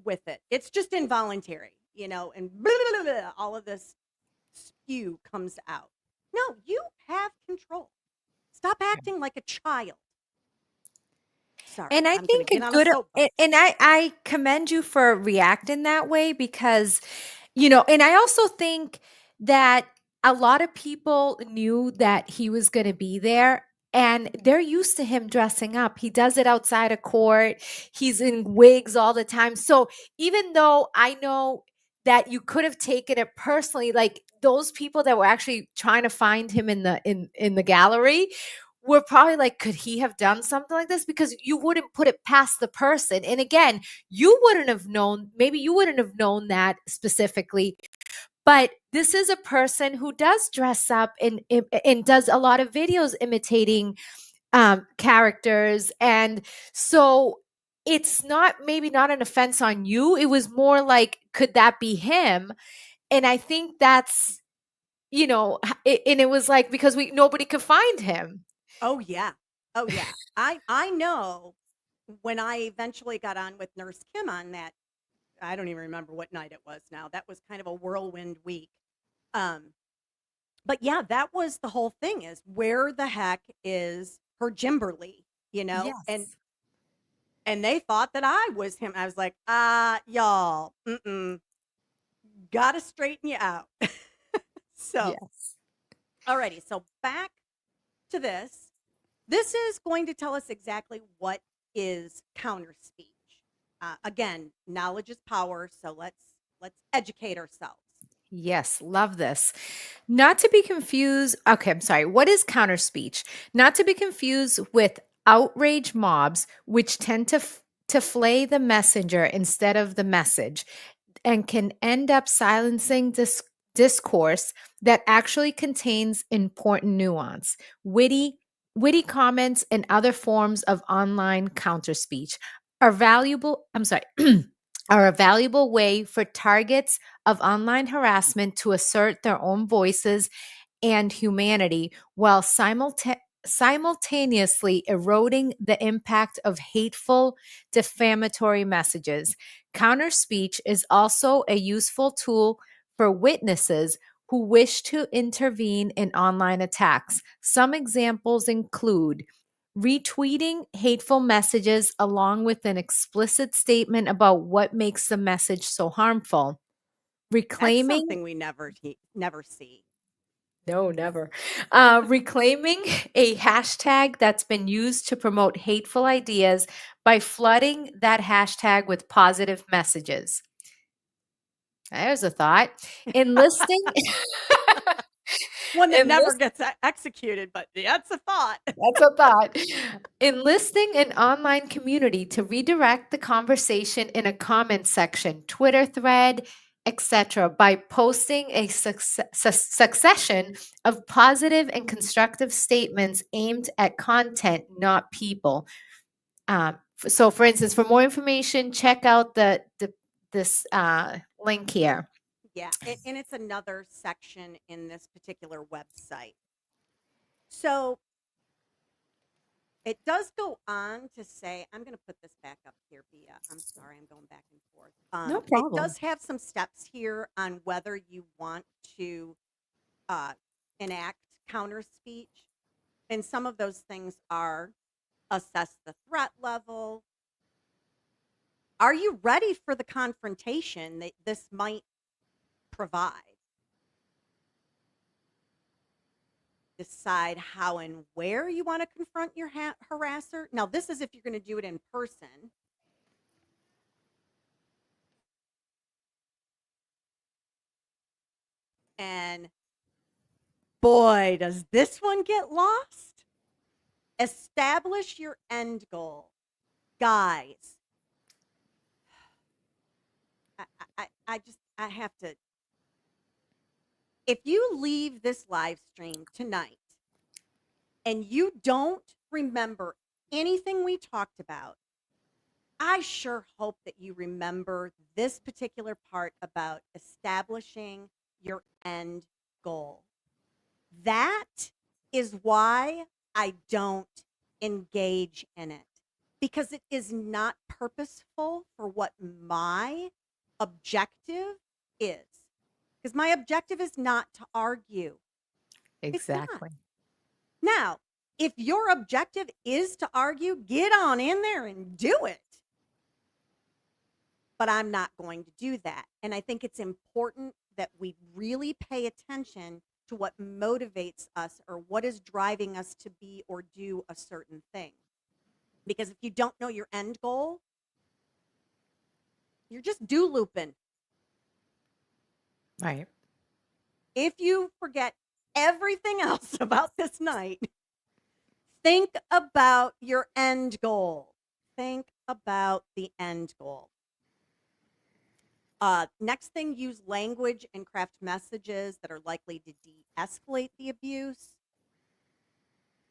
with it. It's just involuntary, and blah, blah, blah, blah, all of this spew comes out. No, you have control. Stop acting like a child. Sorry, And I I'm going to think get on a and soapbox. I commend you for reacting that way because, and I also think that a lot of people knew that he was going to be there and they're used to him dressing up. He does it outside of court. He's in wigs all the time. So even though I know that you could have taken it personally, like those people that were actually trying to find him in the gallery were probably like, could he have done something like this? Because you wouldn't put it past the person. And again, you wouldn't have known, maybe you wouldn't have known that specifically. But this is a person who does dress up and does a lot of videos imitating characters. And so it's not maybe not an offense on you. It was more like, could that be him? And I think that's, and it was like because nobody could find him. Oh yeah. Oh yeah. I know when I eventually got on with Nurse Kim on that, I don't even remember what night it was now. That was kind of a whirlwind week. Um but yeah, that was the whole thing is where the heck is her Jimberly, Yes. and they thought that I was him. I was like, y'all, gotta straighten you out. So, Yes. alrighty, so back to this. This is going to tell us exactly what is counter speech. Again, knowledge is power, so let's educate ourselves. Yes, love this. Not to be confused. Okay, I'm sorry. What is counter speech? Not to be confused with outrage mobs, which tend to flay the messenger instead of the message and can end up silencing discourse that actually contains important nuance. Witty comments and other forms of online counter speech are valuable. I'm sorry. Are a valuable way for targets of online harassment to assert their own voices and humanity while simultaneously eroding the impact of hateful, defamatory messages. Counter speech is also a useful tool for witnesses who wish to intervene in online attacks. Some examples include retweeting hateful messages along with an explicit statement about what makes the message so harmful, That's reclaiming something we never see. no, never. Reclaiming a hashtag that's been used to promote hateful ideas by flooding that hashtag with positive messages. There's a thought. Enlisting, One that never enlist, gets executed, but that's a thought. that's a thought. Enlisting an online community to redirect the conversation in a comment section, Twitter thread, etc., by posting a succession of positive and constructive statements aimed at content, not people. So, for instance, for more information, check out this link here. Yeah, and it's another section in this particular website. So it does go on to say, I'm going to put this back up here, Bia. I'm sorry, I'm going back and forth. No It problem. does have some steps here on whether you want to uh, enact counter speech. And some of those things are assess the threat level. Are you ready for the confrontation that this might provide? decide how and where you want to confront your harasser. Now, this is if you're going to do it in person. And boy, does this one get lost. Establish your end goal. Guys, I have to. If you leave this live stream tonight and you don't remember anything we talked about, I sure hope that you remember this particular part about establishing your end goal. That is why I don't engage in it, because it is not purposeful for what my objective is. Because my objective is not to argue. It's not. Exactly. Now, if your objective is to argue, get on in there and do it. But I'm not going to do that. And I think it's important that we really pay attention to what motivates us or what is driving us to be or do a certain thing. Because if you don't know your end goal, you're just do looping. Right. If you forget everything else about this night, think about your end goal. Think about the end goal. Next thing, use language and craft messages that are likely to de-escalate the abuse.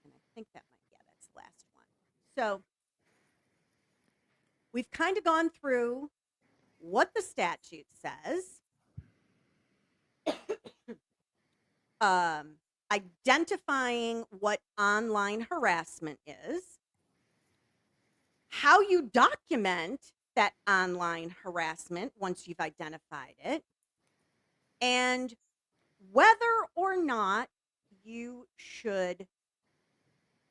And I think that might, yeah, that's the last one. So we've kind of gone through what the statute says, identifying what online harassment is, how you document that online harassment once you've identified it, and whether or not you should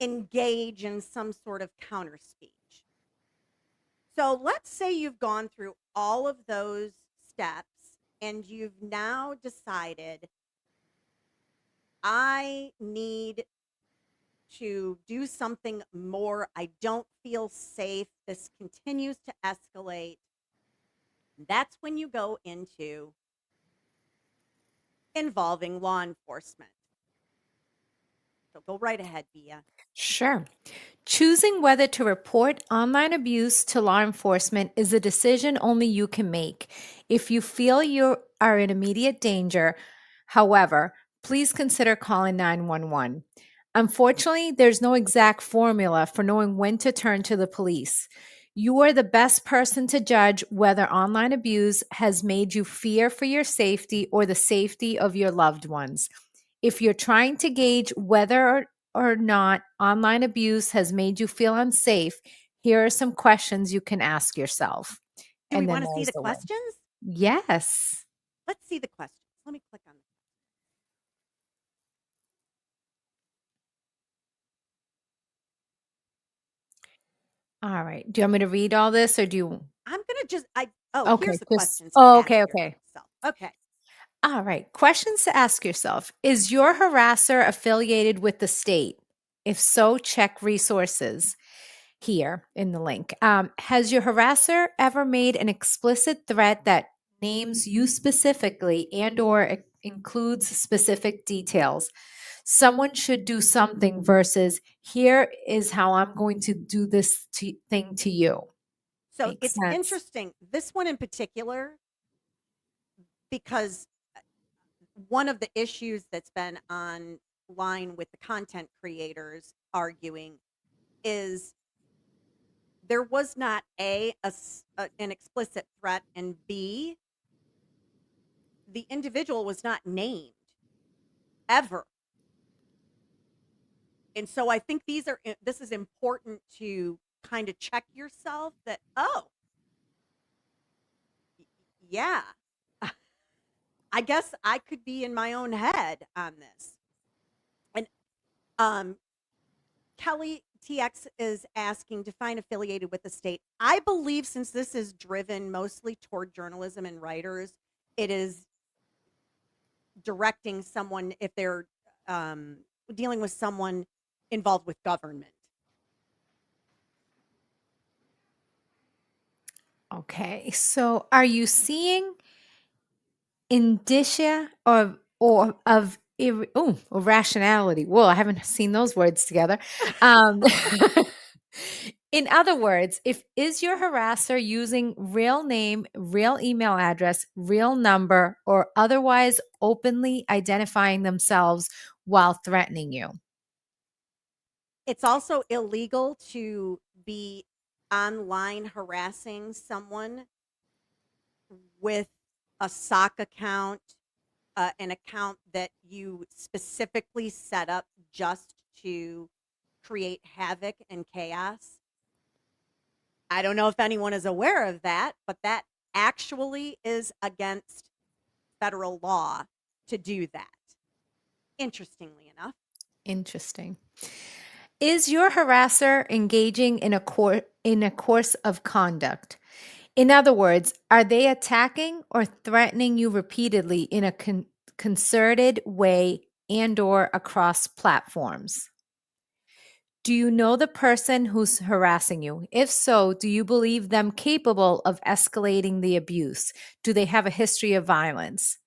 engage in some sort of counter speech. So let's say you've gone through all of those steps and you've now decided, I need to do something more. I don't feel safe. This continues to escalate. That's when you go into involving law enforcement. So go right ahead, Bia. Sure. Choosing whether to report online abuse to law enforcement is a decision only you can make. If you feel you are in immediate danger, however, please consider calling 911. Unfortunately, there's no exact formula for knowing when to turn to the police. You are the best person to judge whether online abuse has made you fear for your safety or the safety of your loved ones. If you're trying to gauge whether or not online abuse has made you feel unsafe, here are some questions you can ask yourself. Do we And then want to see there's the the way. questions? Yes. Let's see the questions. Let me click on them. All right. Do you want me to read all this or do you? I'm going to just, Okay. here's the Just, questions to oh, ask okay. Okay. yourself. Okay. All right. Questions to ask yourself. Is your harasser affiliated with the state? If so, check resources here in the link. Has your harasser ever made an explicit threat that names you specifically and or includes specific details? Someone should do something versus here is how I'm going to do this thing to you. So Makes it's sense. interesting. This one in particular, because one of the issues that's been online with the content creators arguing is there was not an explicit threat, and B, the individual was not named ever. And so I think this is important to kind of check yourself that, oh, yeah, I guess I could be in my own head on this. And Kelly TX is asking, define affiliated with the state. I believe since this is driven mostly toward journalism and writers, it is directing someone if they're dealing with someone involved with government. Okay. So are you seeing indicia of irrationality? Well, I haven't seen those words together. Um, in other words, if is your harasser using real name, real email address, real number, or otherwise openly identifying themselves while threatening you? It's also illegal to be online harassing someone with a sock account, an account that you specifically set up just to create havoc and chaos. I don't know if anyone is aware of that, but that actually is against federal law to do that. Interestingly enough, Interesting. Is your harasser engaging in a course of conduct? In other words, are they attacking or threatening you repeatedly in a concerted way and or across platforms? Do you know the person who's harassing you? If so, do you believe them capable of escalating the abuse? Do they have a history of violence?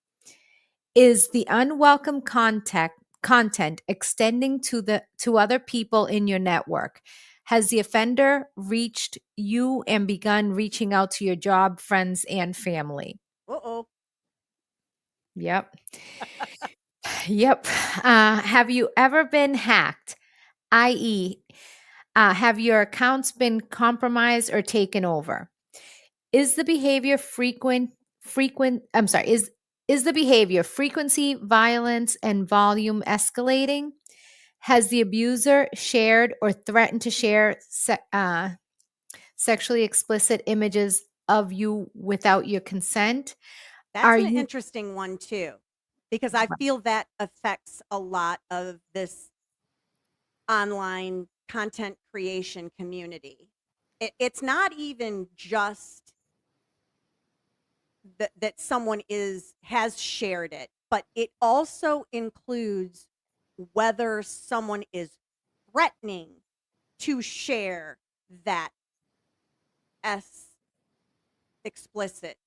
Is the unwelcome content extending to other people in your network? Has the offender reached you and begun reaching out to your job, friends, and family? uh-oh. Yep. Yep. Have you ever been hacked? I.e., have your accounts been compromised or taken over? Is the behavior I'm sorry, is the behavior frequency, violence, and volume escalating? Has the abuser shared or threatened to share sexually explicit images of you without your consent? That's Are an you interesting one too, because I feel that affects a lot of this online content creation community. It's not even just that someone is has shared it, but it also includes whether someone is threatening to share that s explicit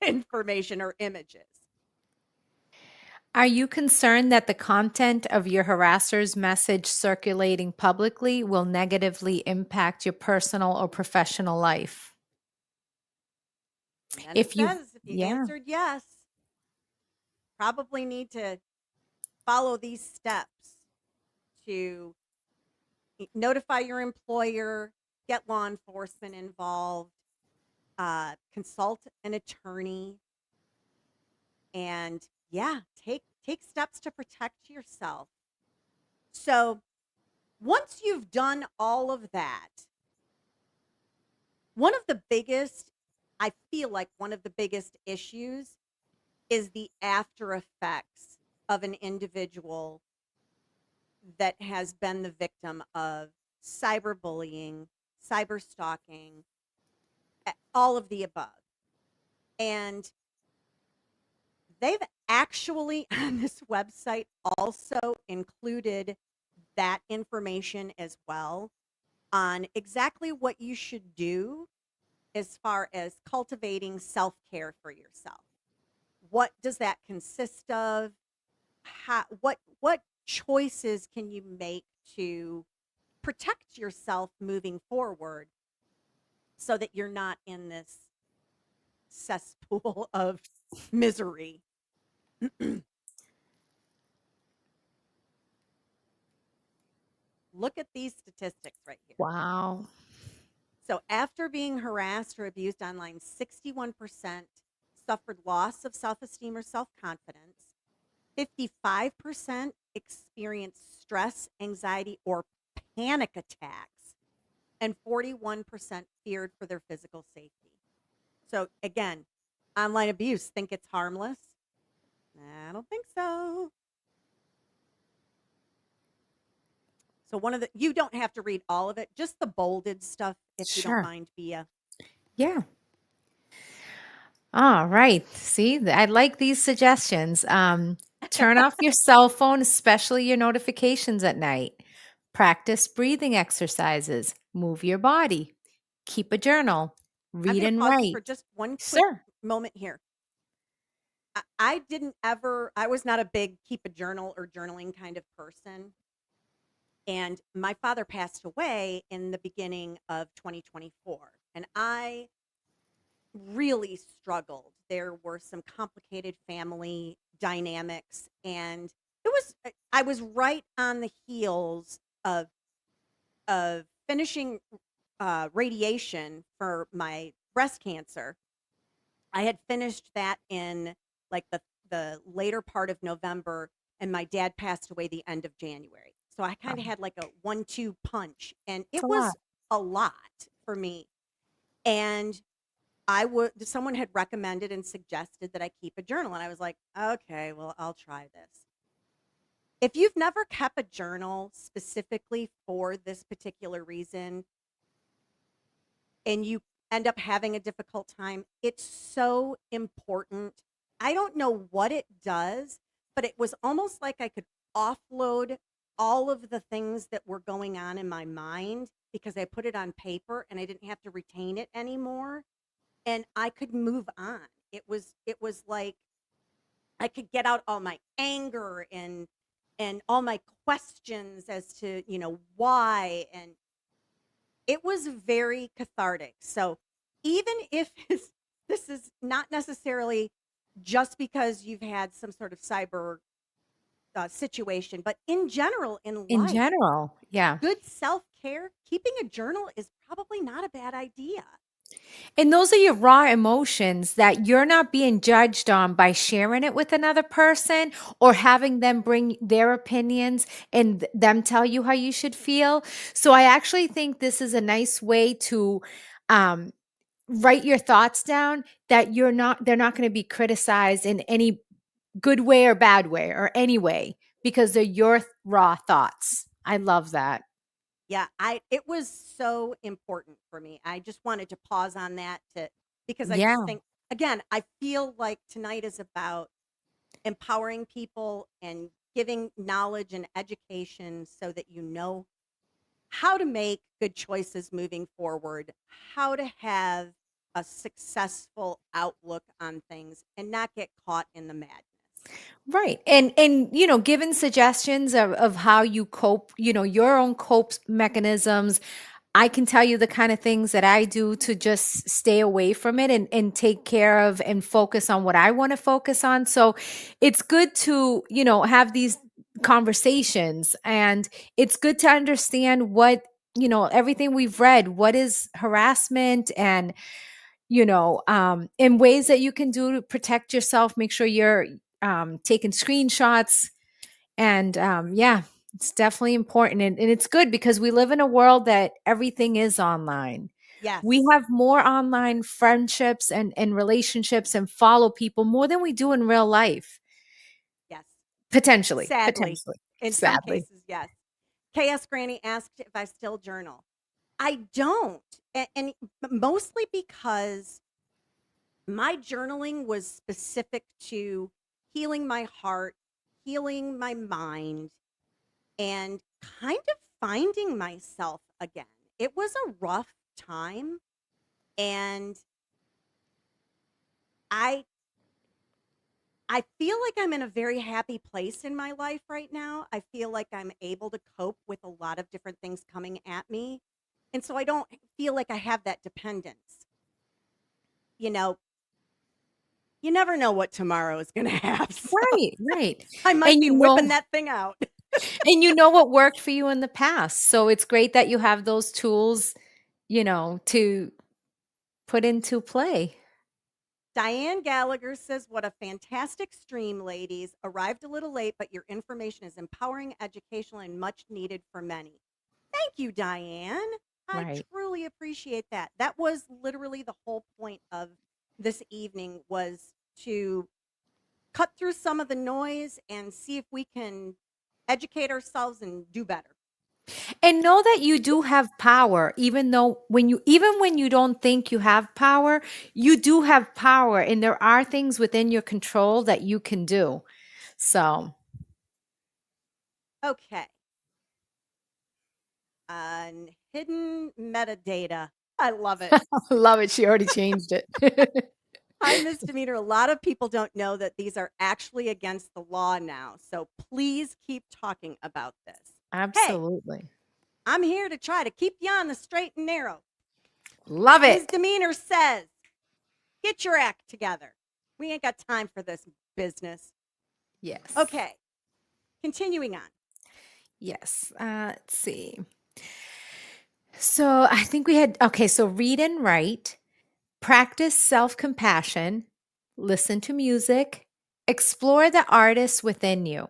information or images. Are you concerned that the content of your harasser's message circulating publicly will negatively impact your personal or professional life? And then it If you says if you Yeah, answered yes, probably need to follow these steps to notify your employer, get law enforcement involved, consult an attorney, and yeah, take steps to protect yourself. So once you've done all of that, one of the biggest, I feel like one of the biggest issues is the after effects of an individual that has been the victim of cyberbullying, cyberstalking, all of the above. And they've actually on this website also included that information as well on exactly what you should do as far as cultivating self-care for yourself. What does that consist of? What choices can you make to protect yourself moving forward so that you're not in this cesspool of misery? Look at these statistics right here. wow. So, after being harassed or abused online, 61% suffered loss of self esteem or self confidence. 55% experienced stress, anxiety, or panic attacks. And 41% feared for their physical safety. So, again, online abuse, think it's harmless? I don't think so. So, you don't have to read all of it, just the bolded stuff, if you don't Sure. mind, Bia. Yeah. All right. See, I like these suggestions. Turn off your cell phone, especially your notifications at night. Practice breathing exercises. Move your body. Keep a journal. I'm Read going to and pause you for write. just one quick Sure. moment here. I didn't ever, I was not a big keep a journal or journaling kind of person. And my father passed away in the beginning of 2024. And I really struggled. There were some complicated family dynamics. And I was right on the heels of finishing radiation for my breast cancer. I had finished that in like the later part of November, and my dad passed away the end of January. So I kind of Um, had like a 1-2 punch, and it's it a was lot. a lot for me. And I would someone had recommended and suggested that I keep a journal, and I was like, okay, well, I'll try this. If you've never kept a journal specifically for this particular reason, and you end up having a difficult time, it's so important. I don't know what it does, but it was almost like I could offload all of the things that were going on in my mind because I put it on paper and I didn't have to retain it anymore, and I could move on. It was like I could get out all my anger and all my questions as to, why, and it was very cathartic. So even if this is not necessarily just because you've had some sort of cyber situation, but in general in In life, general, yeah. good self care, keeping a journal is probably not a bad idea. And those are your raw emotions that you're not being judged on by sharing it with another person or having them bring their opinions and them tell you how you should feel. So I actually think this is a nice way to um, write your thoughts down that they're not going to be criticized in any good way or bad way or any way because they're your raw thoughts. I love that. Yeah, I it was so important for me. I just wanted to pause on that to because I just Yeah. think again, I feel like tonight is about empowering people and giving knowledge and education so that you know how to make good choices moving forward, how to have a successful outlook on things and not get caught in the madness. Right. And given suggestions of how you cope, your own cope mechanisms, I can tell you the kind of things that I do to just stay away from it and take care of and focus on what I want to focus on. So it's good to, have these conversations, and it's good to understand what, everything we've read, what is harassment, and in ways that you can do to protect yourself, make sure you're taking screenshots. And yeah, it's definitely important. And it's good because we live in a world that everything is online. We Yes. have more online friendships and relationships and follow people more than we do in real life. Yes. Potentially, Sadly, potentially, in some sadly. cases, yes. KS Granny asked if I still journal. I don't. And mostly because my journaling was specific to healing my heart, healing my mind, and kind of finding myself again. It was a rough time, and I I feel like I'm in a very happy place in my life right now. I feel like I'm able to cope with a lot of different things coming at me. And so I don't feel like I have that dependence. You know, you never know what tomorrow is going to have. So Right, right. I might And be whipping that thing out. what worked for you in the past. So it's great that you have those tools, to put into play. Diane Gallagher says, what a fantastic stream, ladies. Arrived a little late, but your information is empowering, educational, and much needed for many. Thank you, Diane. I Right. truly appreciate that. That was literally the whole point of this evening was to cut through some of the noise and see if we can educate ourselves and do better. And know that you do have power, even when you don't think you have power, you do have power. And there are things within your control that you can do. So, Okay. Hidden metadata. I love it. I love it. She already changed it. Hi, Miss Demeanor. A lot of people don't know that these are actually against the law now. So please keep talking about this. Hey, Absolutely. I'm here to try to keep you on the straight and narrow. Love Ms. it. Demeanor says, get your act together. We ain't got time for this business. Yes. Okay, continuing on. Yes. Let's see. So I think we had, okay, so read and write, practice self compassion, listen to music, explore the artist within you,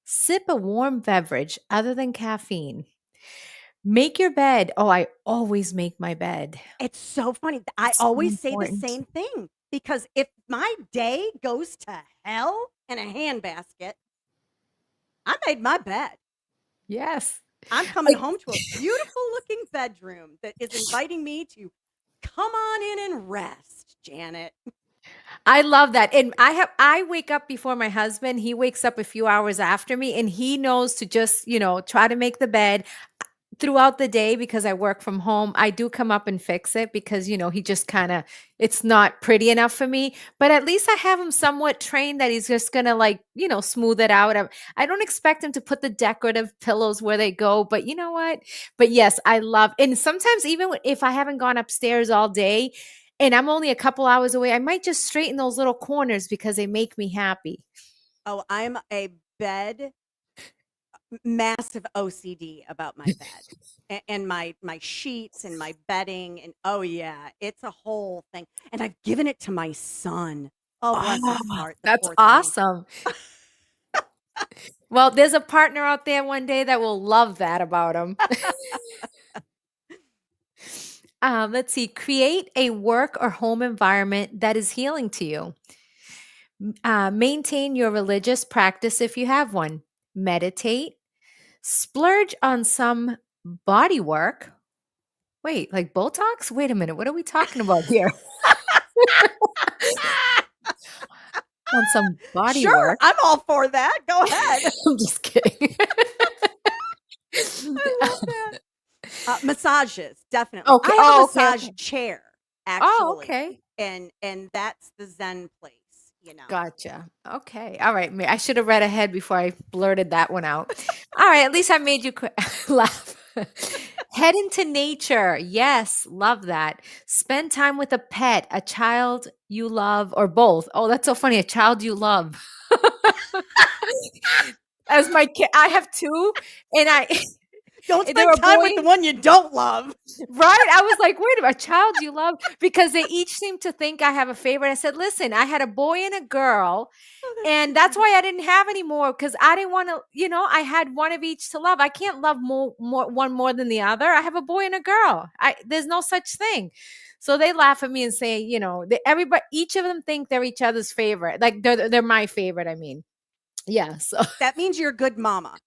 sip a warm beverage other than caffeine, make your bed. Oh, I always make my bed. It's so funny. I It's so always say the important. same thing because if my day goes to hell in a handbasket, I made my bed. Yes. I'm coming Like, home to a beautiful looking bedroom that is inviting me to come on in and rest, Janet. I love that. And I wake up before my husband. He wakes up a few hours after me and he knows to just, try to make the bed throughout the day because I work from home. I do come up and fix it because, he just kind of it's not pretty enough for me, but at least I have him somewhat trained that he's just going to like, smooth it out. I don't expect him to put the decorative pillows where they go, but you know what? But yes, I love and sometimes even if I haven't gone upstairs all day and I'm only a couple hours away, I might just straighten those little corners because they make me happy. Oh, I'm a bed massive OCD about my bed and my sheets and my bedding and oh yeah, it's a whole thing. And I've given it to my son. Oh, bless Oh, his heart, the that's poor thing. awesome. Well, there's a partner out there one day that will love that about him. Let's see. Create a work or home environment that is healing to you. Maintain your religious practice if you have one. Meditate. Splurge on some body work. Wait, like Botox? Wait a minute. What are we talking about here? On some body Sure, work. I'm all for that. Go ahead. I'm just kidding. I love that. Massages, definitely. Okay. I have a Oh, okay. massage Okay. chair Oh, actually, okay. and that's the Zen place, you know. Gotcha. Okay. All right. I should have read ahead before I blurted that one out. All right. At least I made you laugh. Head into nature. Yes. Love that. Spend time with a pet, a child you love, or both. Oh, that's so funny. A child you love. As my kid, I have two, and Don't they're spend a time boy. with the one you don't love. Right? I was like, wait a minute, a child you love? Because they each seem to think I have a favorite. I said, listen, I had a boy and a girl, Oh, that's so and that's funny. why I didn't have any more because I didn't want to, I had one of each to love. I can't love one more than the other. I have a boy and a girl. There's no such thing. So they laugh at me and say, everybody, each of them think they're each other's favorite. Like they're my favorite. I mean, yeah. So That means you're a good mama.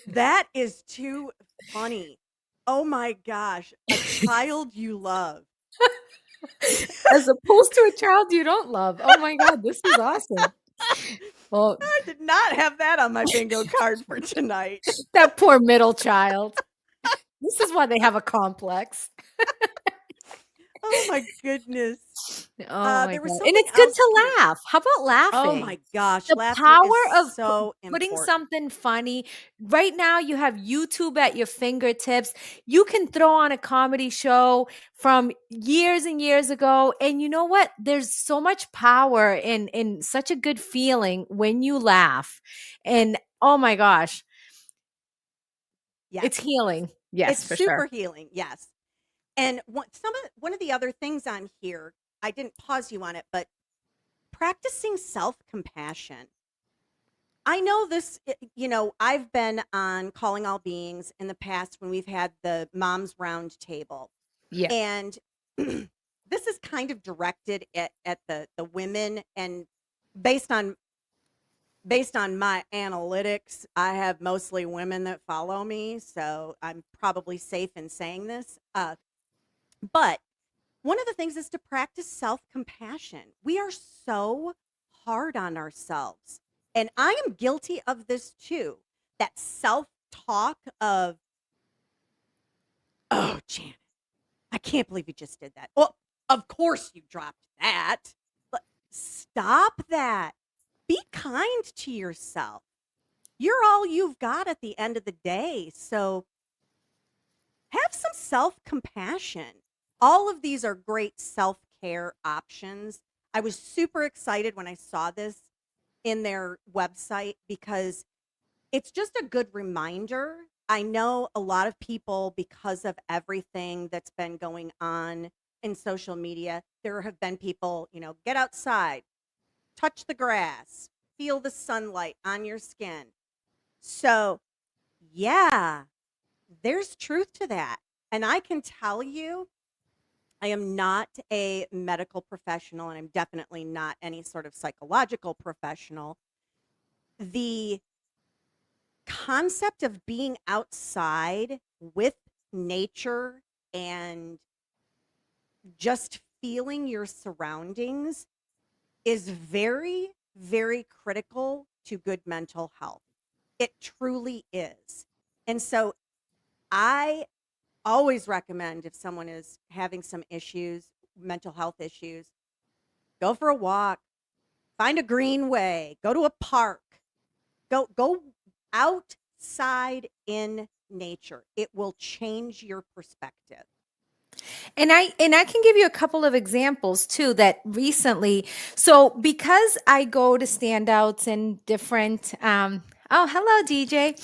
That is too funny. Oh my gosh, a child you love. as opposed to a child you don't love. Oh my God, this is awesome. Well, I did not have that on my bingo card for tonight. that poor middle child. This is why they have a complex. Oh my goodness. Oh my There was god. And something it's good else to here. laugh. How about Oh laughing? my gosh, The laughter is power of so putting important. something funny. Right now you have YouTube at your fingertips. You can throw on a comedy show from years and years ago and you know what? There's so much power in such a good feeling when you laugh. And oh my gosh, Yes. it's healing. Yes, It's for sure. super healing. Yes. And one of the other things on here, I didn't pause you on it, but practicing self-compassion. I know this, I've been on Calling All Beings in the past when we've had the Moms Round Table. Yeah. And this is kind of directed at the women and based on my analytics, I have mostly women that follow me, so I'm probably safe in saying this. But one of the things is to practice self compassion. We are so hard on ourselves. And I am guilty of this too. That self-talk of, "Oh, Janet, I can't believe you just did that. Well, of course you dropped that." But stop that. Be kind to yourself. You're all you've got at the end of the day. So have some self-compassion. All of these are great self-care options. I was super excited when I saw this in their website because it's just a good reminder. I know a lot of people, because of everything that's been going on in social media, there have been people, get outside, touch the grass, feel the sunlight on your skin. So, yeah, there's truth to that. And I can tell you, I am not a medical professional and I'm definitely not any sort of psychological professional. The concept of being outside with nature and just feeling your surroundings is very, very critical to good mental health. It truly is. And so I always recommend, if someone is having some issues, mental health issues, go for a walk, find a greenway, go to a park, go outside in nature. It will change your perspective. And I can give you a couple of examples too that recently. So because I go to standouts and different oh, hello DJ.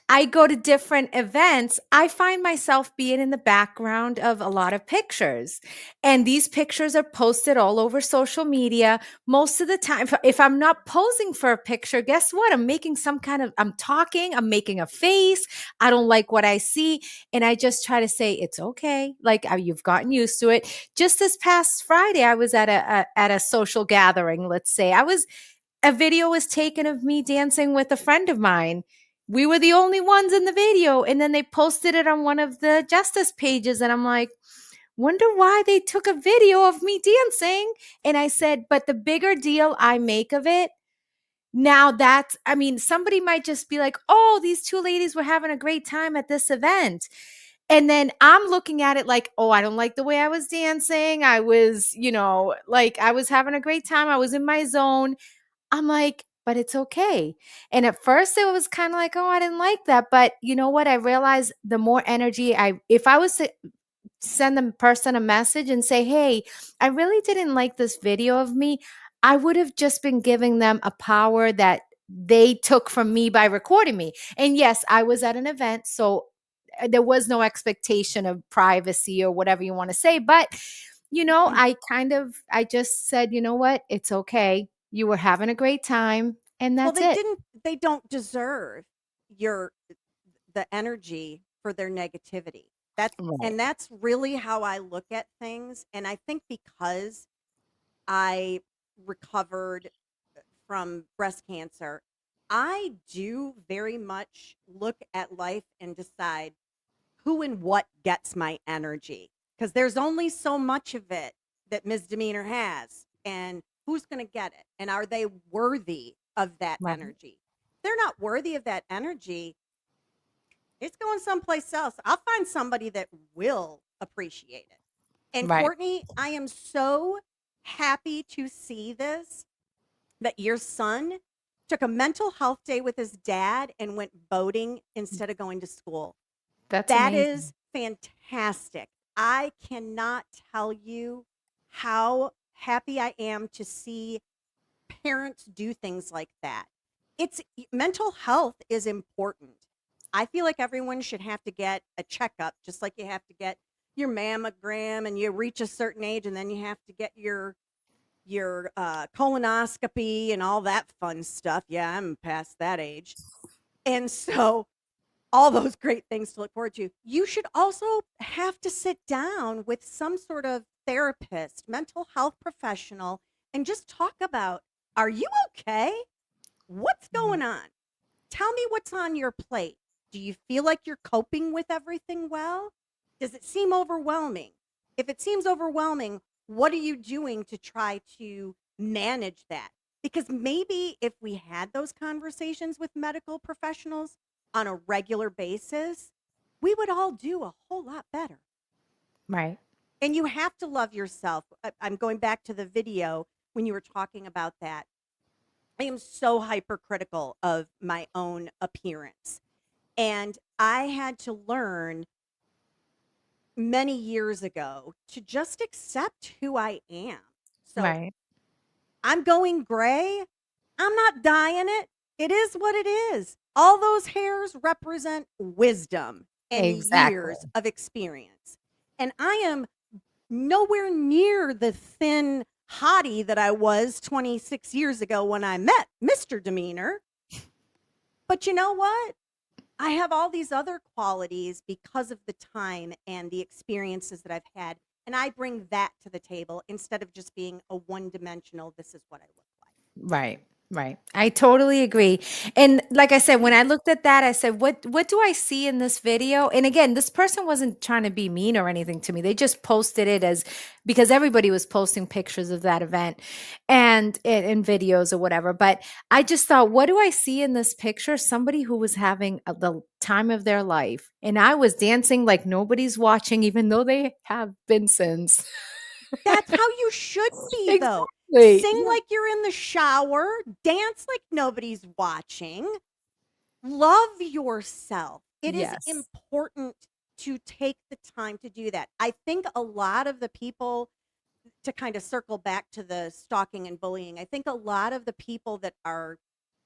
I go to different events, I find myself being in the background of a lot of pictures. And these pictures are posted all over social media. Most of the time, if I'm not posing for a picture, guess what? I'm making some kind of, I'm talking, I'm making a face. I don't like what I see. And I just try to say, it's okay. Like you've gotten used to it. Just this past Friday, I was at a social gathering, let's say. A video was taken of me dancing with a friend of mine. We were the only ones in the video. And then they posted it on one of the justice pages. And I'm like, wonder why they took a video of me dancing. And I said, but the bigger deal I make of it, now that's, I mean, somebody might just be like, oh, these two ladies were having a great time at this event. And then I'm looking at it like, oh, I don't like the way I was dancing. I was, like I was having a great time. I was in my zone. I'm like, but it's okay. And at first it was kind of like, oh, I didn't like that. But you know what? I realized the more energy if I was to send the person a message and say, hey, I really didn't like this video of me, I would have just been giving them a power that they took from me by recording me. And yes, I was at an event. So there was no expectation of privacy or whatever you want to say. But, I just said, you know what? It's okay. You were having a great time. And Well, that's it. they don't deserve your the energy for their negativity. Right. That's really how I look at things. And I think because I recovered from breast cancer, I do very much look at life and decide who and what gets my energy, because there's only so much of it that Ms. Demeanor has, and who's going to get it, and are they worthy of that Right. energy? If they're not worthy of that energy, it's going someplace else. I'll find somebody that will appreciate it. And Right. Courtney, I am so happy to see this, that your son took a mental health day with his dad and went boating instead of going to school. That's That amazing. is fantastic. I cannot tell you how happy I am to see parents do things like that. It's Mental health is important. I feel like everyone should have to get a checkup, just like you have to get your mammogram, and you reach a certain age and then you have to get your colonoscopy and all that fun stuff. Yeah, I'm past that age. And so all those great things to look forward to. You should also have to sit down with some sort of therapist, mental health professional, and just talk about, are you okay? What's Mhm. going on? Tell me what's on your plate. Do you feel like you're coping with everything well? Does it seem overwhelming? If it seems overwhelming, what are you doing to try to manage that? Because maybe if we had those conversations with medical professionals on a regular basis, we would all do a whole lot better. Right. And you have to love yourself. I'm going back to the video when you were talking about that. I am so hypercritical of my own appearance. And I had to learn many years ago to just accept who I am. So Right. I'm going gray. I'm not dyeing it. It is what it is. All those hairs represent wisdom and Exactly. years of experience. And I am nowhere near the thin hottie that I was 26 years ago when I met Mr. Demeanor. But you know what? I have all these other qualities because of the time and the experiences that I've had. And I bring that to the table instead of just being a one dimensional, this is what I look like. Right. Right. I totally agree. And like I said, when I looked at that, I said, what do I see in this video? And again, this person wasn't trying to be mean or anything to me. They just posted it as because everybody was posting pictures of that event and videos or whatever. But I just thought, what do I see in this picture? Somebody who was having the time of their life. And I was dancing like nobody's watching, even though they have been since. That's how you should be, though. Exactly. Sing Yeah. like you're in the shower, dance like nobody's watching, love yourself. It is Yes. important to take the time to do that. I think a lot of the people, to kind of circle back to the stalking and bullying, I think a lot of the people that are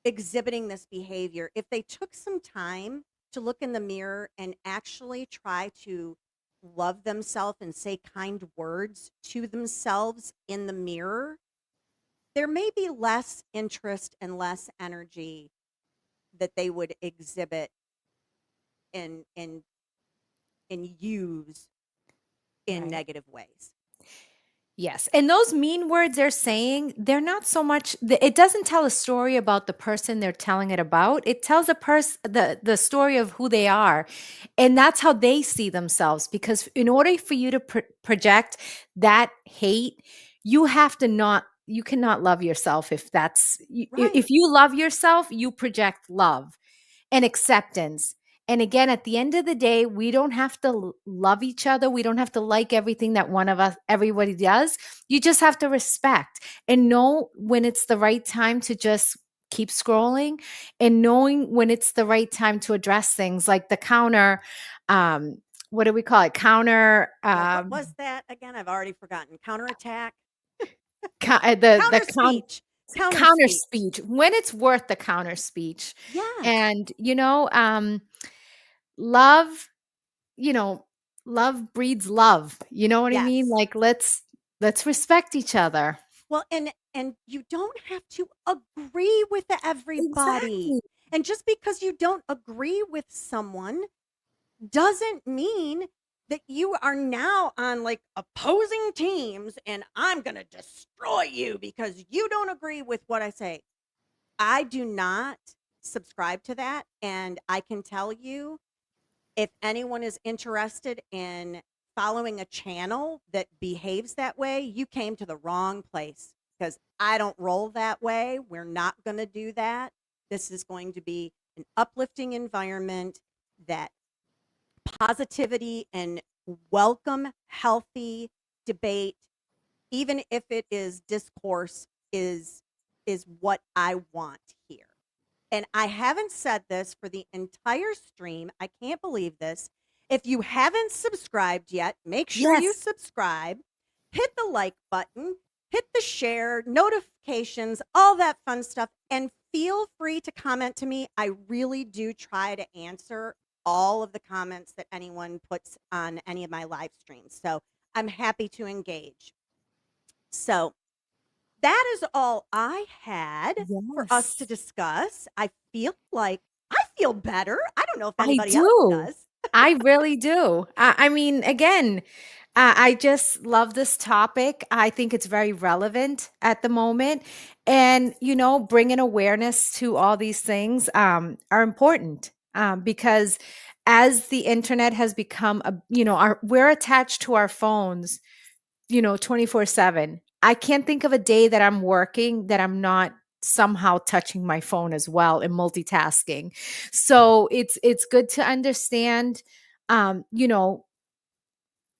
exhibiting this behavior, if they took some time to look in the mirror and actually try to love themselves and say kind words to themselves in the mirror, there may be less interest and less energy that they would exhibit and and use in Right. negative ways. Yes. And those mean words they're saying, they're not so much it doesn't tell a story about the person they're telling it about. It tells a person the story of who they are. And that's how they see themselves because in order for you to project that hate, you have to not you cannot love yourself if Right. if you love yourself, you project love and acceptance. And again, at the end of the day, we don't have to love each other. We don't have to like everything that one of us, everybody does. You just have to respect and know when it's the right time to just keep scrolling and knowing when it's the right time to address things like the counter, um, what do we call it? Counter, Yeah, what was that again? I've already forgotten. Counterattack, the counter speech, counter counter speech. speech when it's worth the counter speech. Yes. And, love you know, love breeds love. You know what I mean? Yes. Like let's respect each other. Well, and you don't have to agree with everybody. Exactly. And just because you don't agree with someone doesn't mean that you are now on like opposing teams and I'm going to destroy you because you don't agree with what I say. I do not subscribe to that. And I can tell you, if anyone is interested in following a channel that behaves that way, you came to the wrong place because I don't roll that way. We're not going to do that. This is going to be an uplifting environment that positivity and welcome healthy debate, even if it is discourse, is what I want here. And I haven't said this for the entire stream. I can't believe this. If you haven't subscribed yet, make sure you Yes. subscribe, hit the like button, hit the share, notifications, all that fun stuff, and feel free to comment to me. I really do try to answer all of the comments that anyone puts on any of my live streams. So I'm happy to engage. So that is all I had for us to Yes. discuss. I feel better. I don't know if I anybody else do. does. I really do. I mean, again, I just love this topic. I think it's very relevant at the moment. And, bringing awareness to all these things are important because as the internet has become, we're attached to our phones 24/7. I can't think of a day that I'm working that I'm not somehow touching my phone as well and multitasking. So it's good to understand, you know,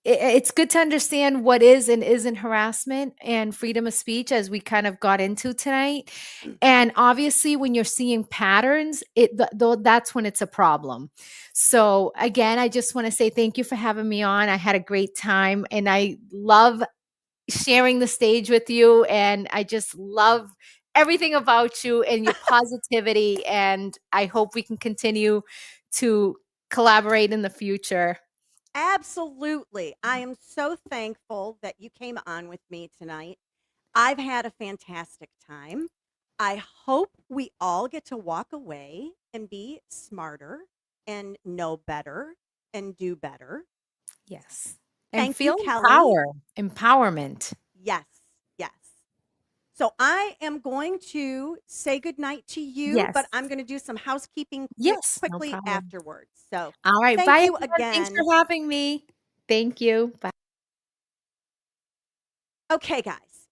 it's good to understand what is and isn't harassment and freedom of speech, as we kind of got into tonight. And obviously, when you're seeing patterns, that's when it's a problem. So again, I just want to say thank you for having me on. I had a great time, and I love sharing the stage with you. And I just love everything about you and your positivity. And I hope we can continue to collaborate in the future. Absolutely. I am so thankful that you came on with me tonight. I've had a fantastic time. I hope we all get to walk away and be smarter and know better and do better. Yes. And Thank you, feel Kelly. empowerment. Yes, yes. So I am going to say goodnight to you, Yes. but I'm going to do some housekeeping Yes, no quickly problem. afterwards. So All right. thank Bye, you everyone. Thanks again. for having me. Thank you. Bye. Okay, guys.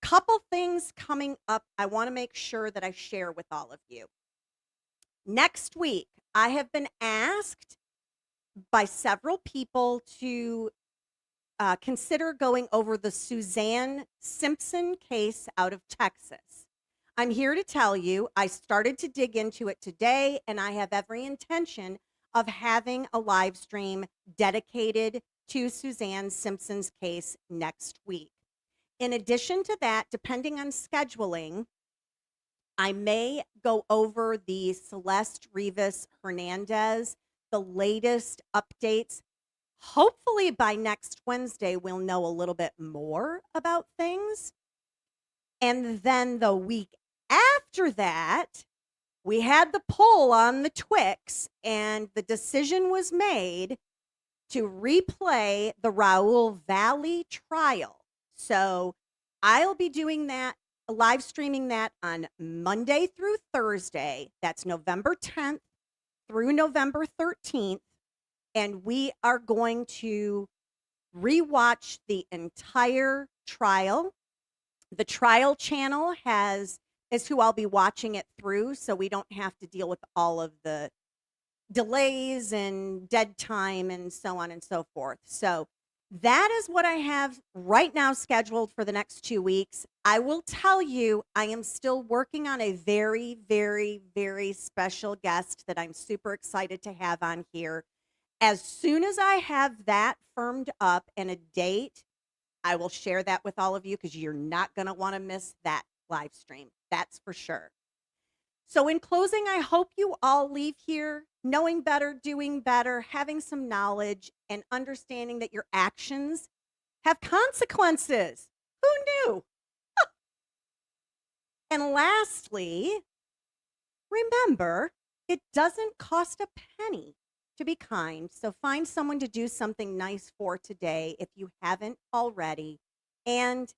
Couple things coming up I want to make sure that I share with all of you. Next week, I have been asked by several people to consider going over the Suzanne Simpson case out of Texas. I'm here to tell you, I started to dig into it today, and I have every intention of having a live stream dedicated to Suzanne Simpson's case next week. In addition to that, depending on scheduling, I may go over the Celeste Rivas Hernandez, the latest updates. Hopefully by next Wednesday, we'll know a little bit more about things. And then the week after that, we had the poll on the Twix, and the decision was made to replay the Raoul Valley trial. So I'll be doing that, live streaming that on Monday through Thursday. That's November 10th through November 13th. And we are going to rewatch the entire trial. The trial channel is who I'll be watching it through, so we don't have to deal with all of the delays and dead time and so on and so forth. So that is what I have right now scheduled for the next 2 weeks. I will tell you, I am still working on a very, very, very special guest that I'm super excited to have on here. As soon as I have that firmed up and a date, I will share that with all of you because you're not going to want to miss that live stream. That's for sure. So, in closing, I hope you all leave here knowing better, doing better, having some knowledge, and understanding that your actions have consequences. Who knew? And lastly, remember, it doesn't cost a penny to be kind. So, find someone to do something nice for today if you haven't already. And